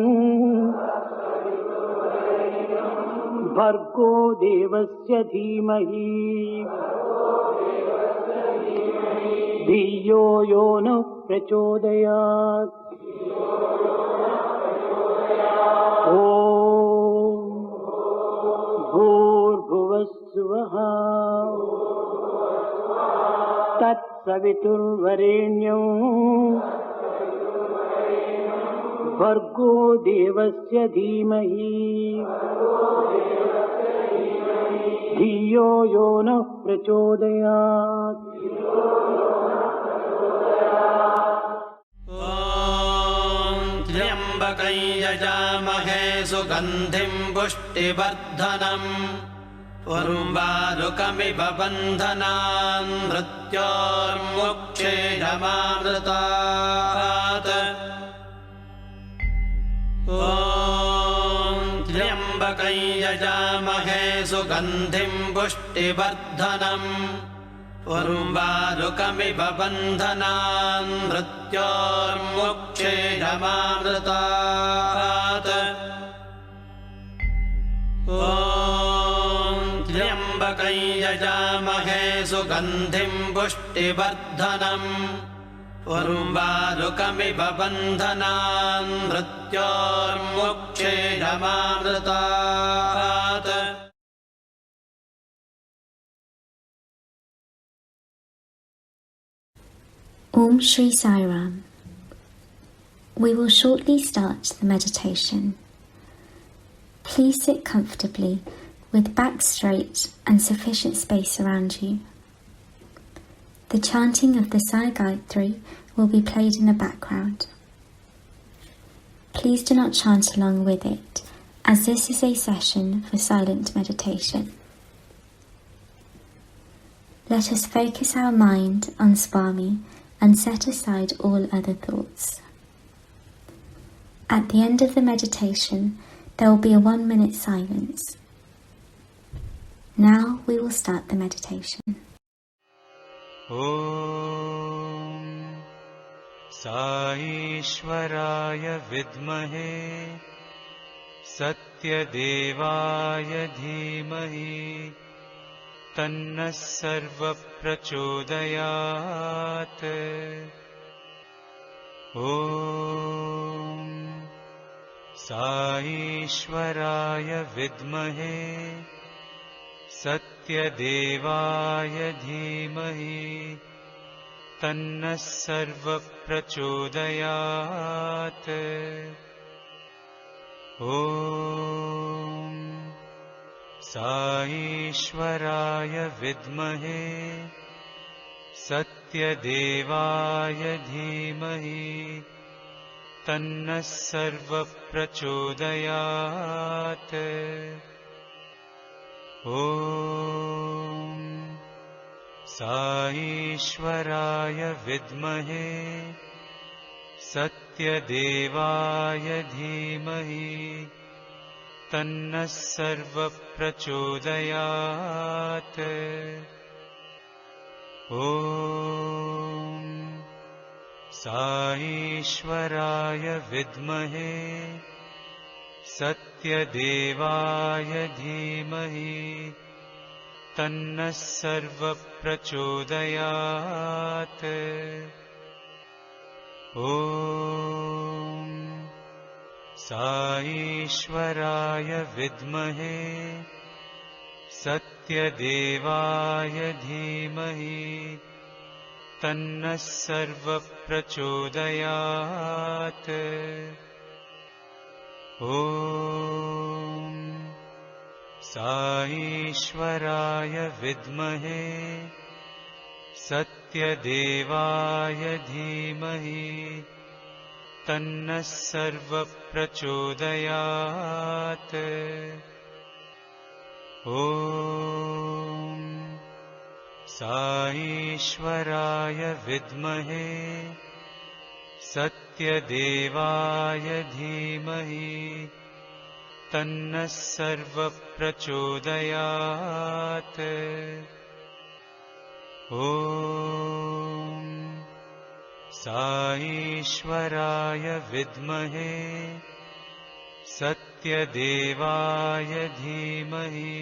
[SPEAKER 7] भर्गो देवस्य धीमहि धियो यो नः प्रचोदयात्। ॐ भूर्भुवस्सुवः तत्सवितुर्वरेण्यम् भर्गो देवस्य धीमहि धियो यो नः प्रचोदयात्।
[SPEAKER 3] त्र्यम्बकं यजामहे सुगन्धिं पुष्टिवर्धनम् उर्वारुकमिव बन्धनान् मृत्योर्मुक्षेयमामृतात्। ॐ त्र्यम्बकं यजामहे सुगन्धिं पुष्टिवर्धनम् उर्वारुकमिव बन्धनान् मृत्योर्मुक्षेयमामृतात्। ॐ त्र्यम्बकं यजामहे सुगन्धिं पुष्टिवर्धनम् उर्वारुकमिव बन्धनान् मृत्योर्मुक्षेयमामृतात्।
[SPEAKER 11] Om Shri Sai Ram. We will shortly start the meditation. Please sit comfortably with back straight and sufficient space around you. The chanting of the Sai Gayatri will be played in the background. Please do not chant along with it, as this is a session for silent meditation. Let us focus our mind on Swami and set aside all other thoughts. At the end of the meditation, there will be a 1-minute silence. Now we will start the meditation.
[SPEAKER 2] Om Saishwaraya Vidmahe Satyadevaya Dhimahi तन्नः सर्वप्रचोदयात्। ॐ साईश्वराय विद्महे सत्यदेवाय धीमहि तन्नः सर्वप्रचोदयात्। ॐ साईश्वराय विद्महे सत्यदेवाय धीमहि तन्नः सर्वप्रचोदयात्। ॐ साईश्वराय विद्महे सत्यदेवाय धीमहि तन्नः सर्वप्रचोदयात्। ॐ साईश्वराय विद्महे सत्यदेवाय धीमहि तन्नः सर्वप्रचोदयात्। ॐ साईश्वराय विद्महे सत्यदेवाय धीमहि तन्नः सर्वप्रचोदयात्। ॐ साईश्वराय विद्महे सत्यदेवाय धीमहि तन्नः सर्वप्रचोदयात्। ॐ साईश्वराय विद्महे सत्यदेवाय धीमहि तन्नः सर्वप्रचोदयात्। ॐ साईश्वराय विद्महे सत्यदेवाय धीमहि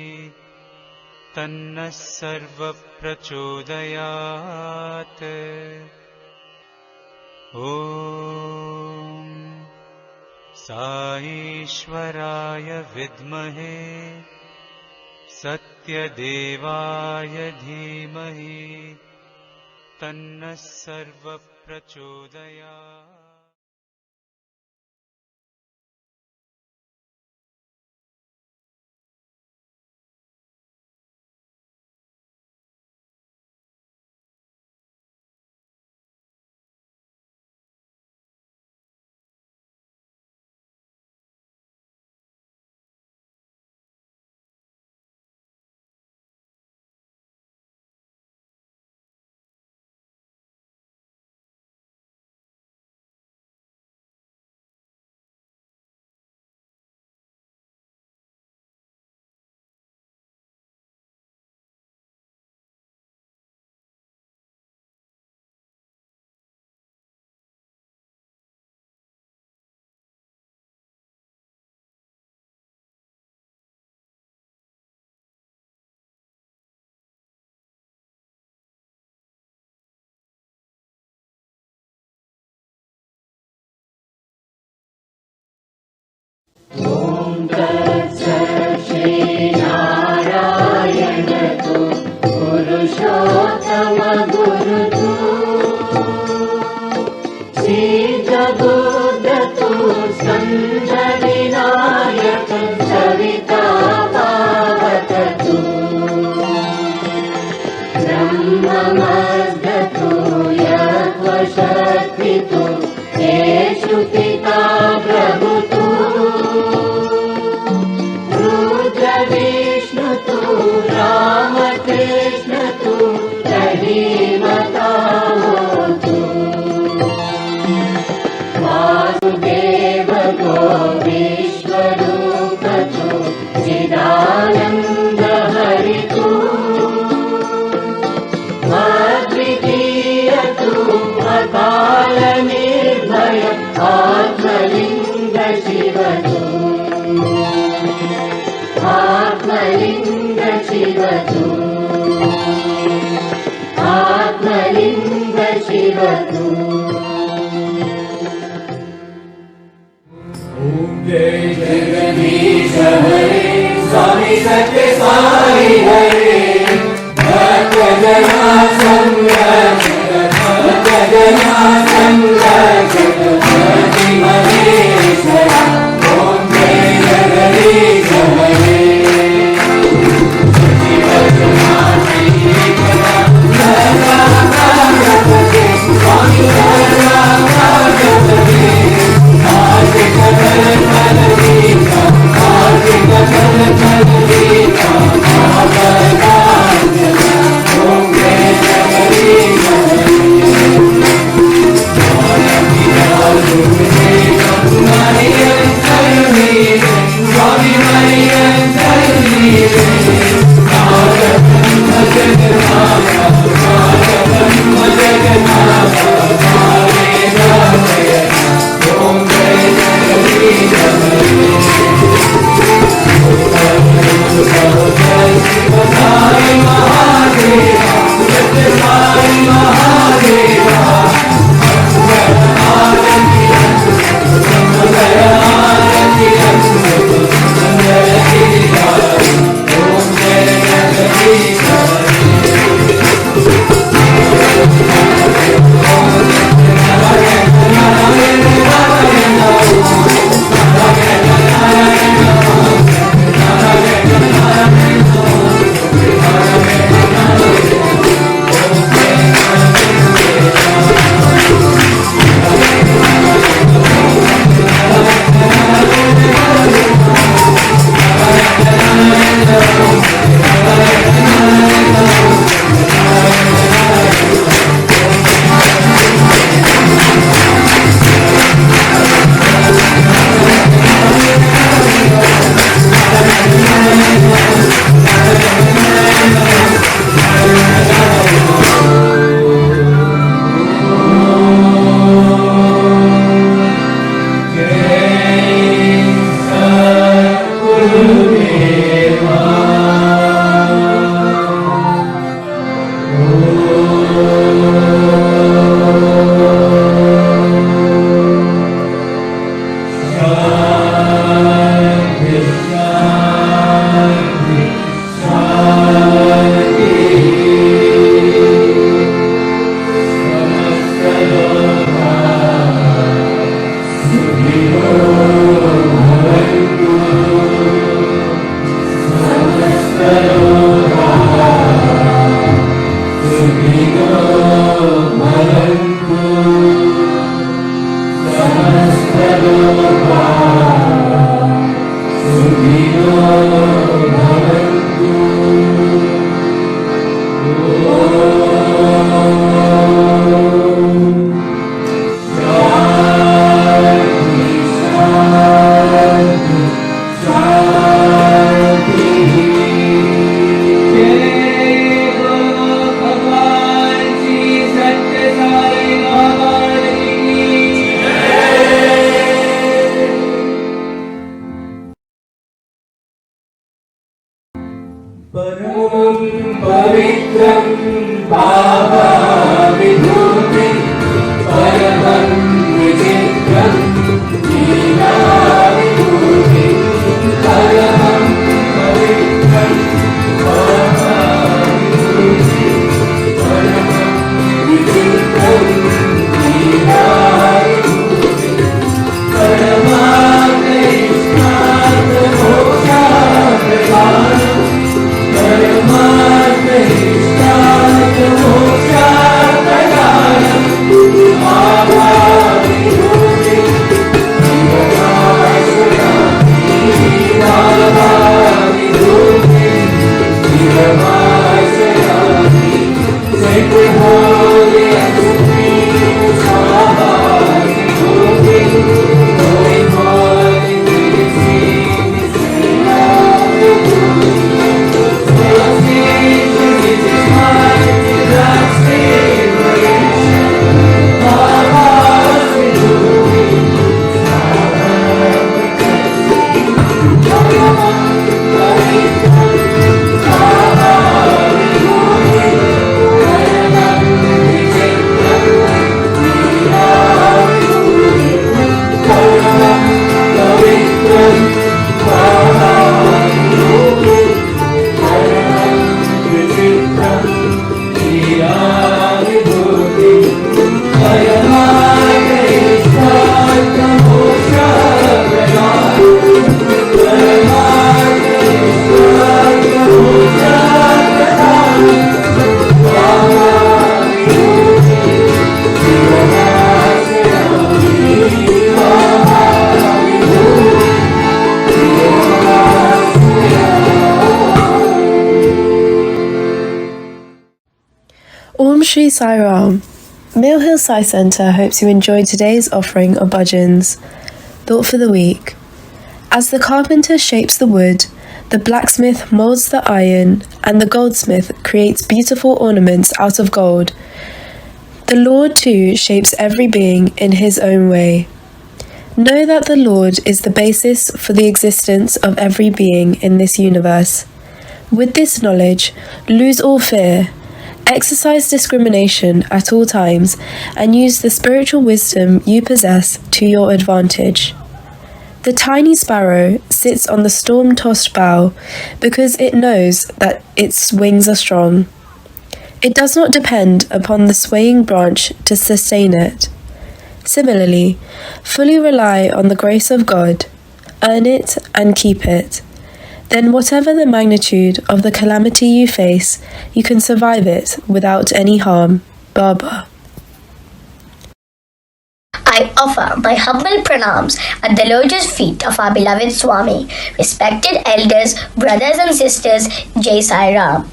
[SPEAKER 2] तन्नः सर्वप्रचोदयात्। ॐ साईश्वराय विद्महे सत्यदेवाय धीमहि तन्नः सर्वप्रचोदयात्।
[SPEAKER 3] आत्मलिंग शिव जय जगदीश हरे स्वामी सत्य साई हरे भक्त जना संरक्षक भक्त जना संरक्षक भक्ति महेश्वरा ओम जय जगदीश हरे परमात्मा
[SPEAKER 12] Om Shri Sai Ram. Mill Hill Sai Centre hopes you enjoyed today's offering of bhajans. Thought for the week. As the carpenter shapes the wood, the blacksmith moulds the iron, and the goldsmith creates beautiful ornaments out of gold, the Lord too shapes every being in his own way. Know that the Lord is the basis for the existence of every being in this universe. With this knowledge, lose all fear, exercise discrimination at all times, and use the spiritual wisdom you possess to your advantage. The tiny sparrow sits on the storm-tossed bough because it knows that its wings are strong. It does not depend upon the swaying branch to sustain it. Similarly, fully rely on the grace of God, earn it and keep it. Then whatever the magnitude of the calamity you face, you can survive it without any harm. Baba.
[SPEAKER 13] I offer my humble pranams at the lotus feet of our beloved Swami. Respected elders, brothers and sisters, Jai Sai Ram.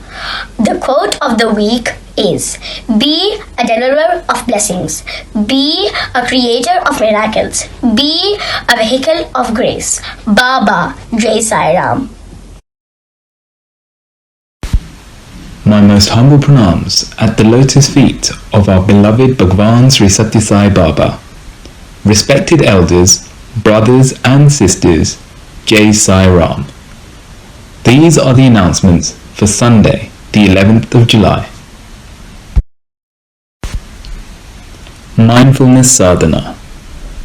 [SPEAKER 13] The quote of the week is, be a deliverer of blessings, be a creator of miracles, be a vehicle of grace. Baba, Jai Sai Ram.
[SPEAKER 14] My most humble pranams at the lotus feet of our beloved Bhagwan Sri Sathya Sai Baba. Respected elders, brothers and sisters, Jai Sai Ram. These are the announcements for Sunday, the 11th of July. Mindfulness Sadhana.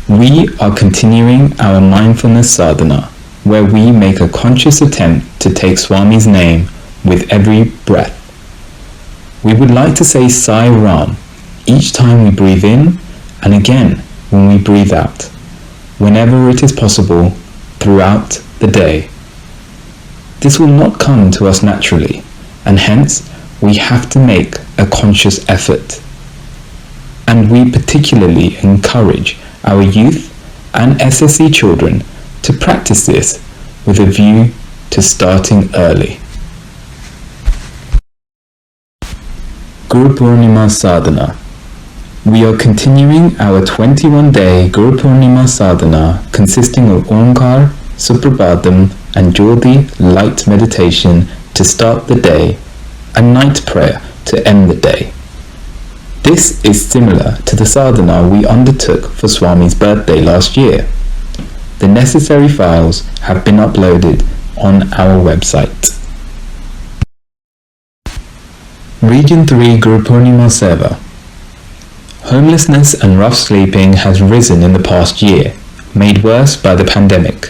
[SPEAKER 14] We are continuing our mindfulness sadhana, where we make a conscious attempt to take Swami's name with every breath. We would like to say Sai Ram each time we breathe in and again when we breathe out, whenever it is possible throughout the day. This will not come to us naturally, and hence we have to make a conscious effort. And we particularly encourage our youth and SSE children to practice this with a view to starting early. Guru Purnima Sadhana. We are continuing our 21-day Guru Purnima Sadhana consisting of Omkar, Suprabhadam and Jyoti light meditation to start the day and night prayer to end the day. This is similar to the sadhana we undertook for Swami's birthday last year. The necessary files have been uploaded on our website. Region 3 Guru Purnima Seva. Homelessness and rough sleeping has risen in the past year, made worse by the pandemic.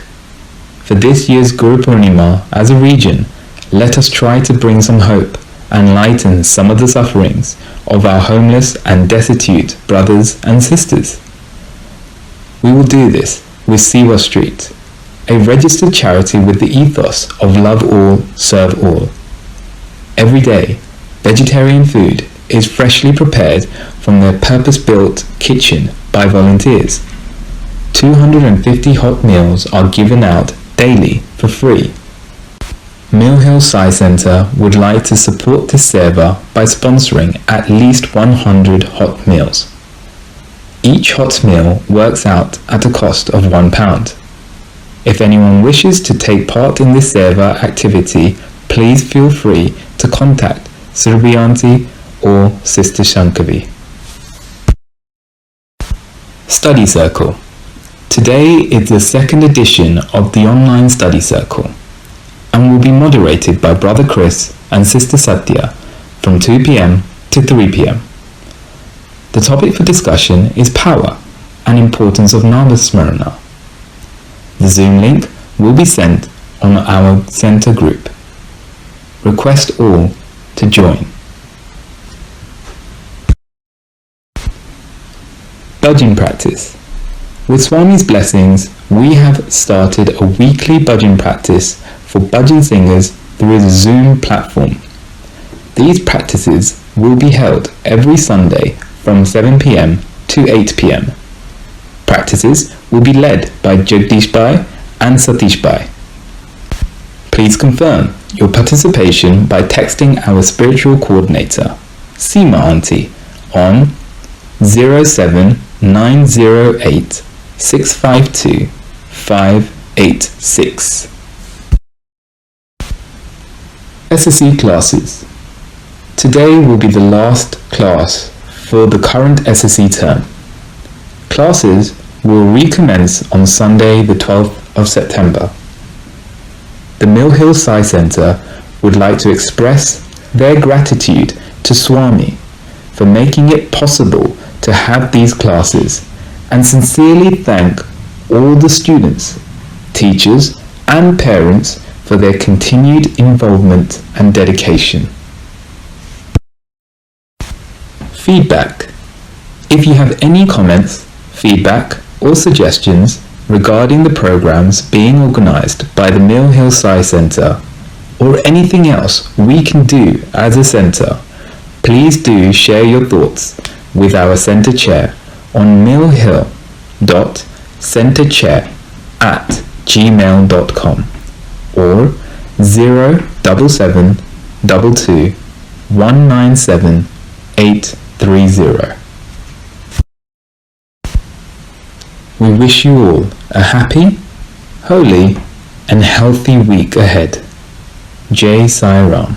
[SPEAKER 14] For this year's Guru Purnima, as a region, let us try to bring some hope and lighten some of the sufferings of our homeless and destitute brothers and sisters. We will do this with Siwa Street, a registered charity with the ethos of love all, serve all. Every day, vegetarian food is freshly prepared from their purpose-built kitchen by volunteers. 250 hot meals are given out daily for free. Mill Hill Sai Centre would like to support this seva by sponsoring at least 100 hot meals. Each hot meal works out at a cost of £1. If anyone wishes to take part in this seva activity, please feel free to contact Surabhi or Sister Shankavi. Study Circle. Today is the second edition of the online study circle and will be moderated by Brother Chris and Sister Satya from 2 p.m. to 3 p.m. The topic for discussion is power and importance of Namasmarana. The Zoom link will be sent on our center group. Request all to join. Bhajan practice. With Swami's blessings, we have started a weekly bhajan practice for bhajan singers through the Zoom platform. These practices will be held every Sunday from 7 p.m. to 8 p.m. Practices will be led by Jagdish Bhai and Satish Bhai. Please confirm your participation by texting our spiritual coordinator Seema Auntie on 07908 652 586. SSE classes. Today will be the last class for the current SSE term. Classes will recommence on Sunday the 12th of September. The Mill Hill Sai Centre would like to express their gratitude to Swami for making it possible to have these classes and sincerely thank all the students, teachers and parents for their continued involvement and dedication. Feedback. If you have any comments, feedback or suggestions regarding the programs being organised by the Mill Hill Sai Centre or anything else we can do as a centre, please do share your thoughts with our centre chair on millhill.centrechair@gmail.com or 07722 197 830. We wish you all a happy, holy and healthy week ahead. Jai Sai Ram.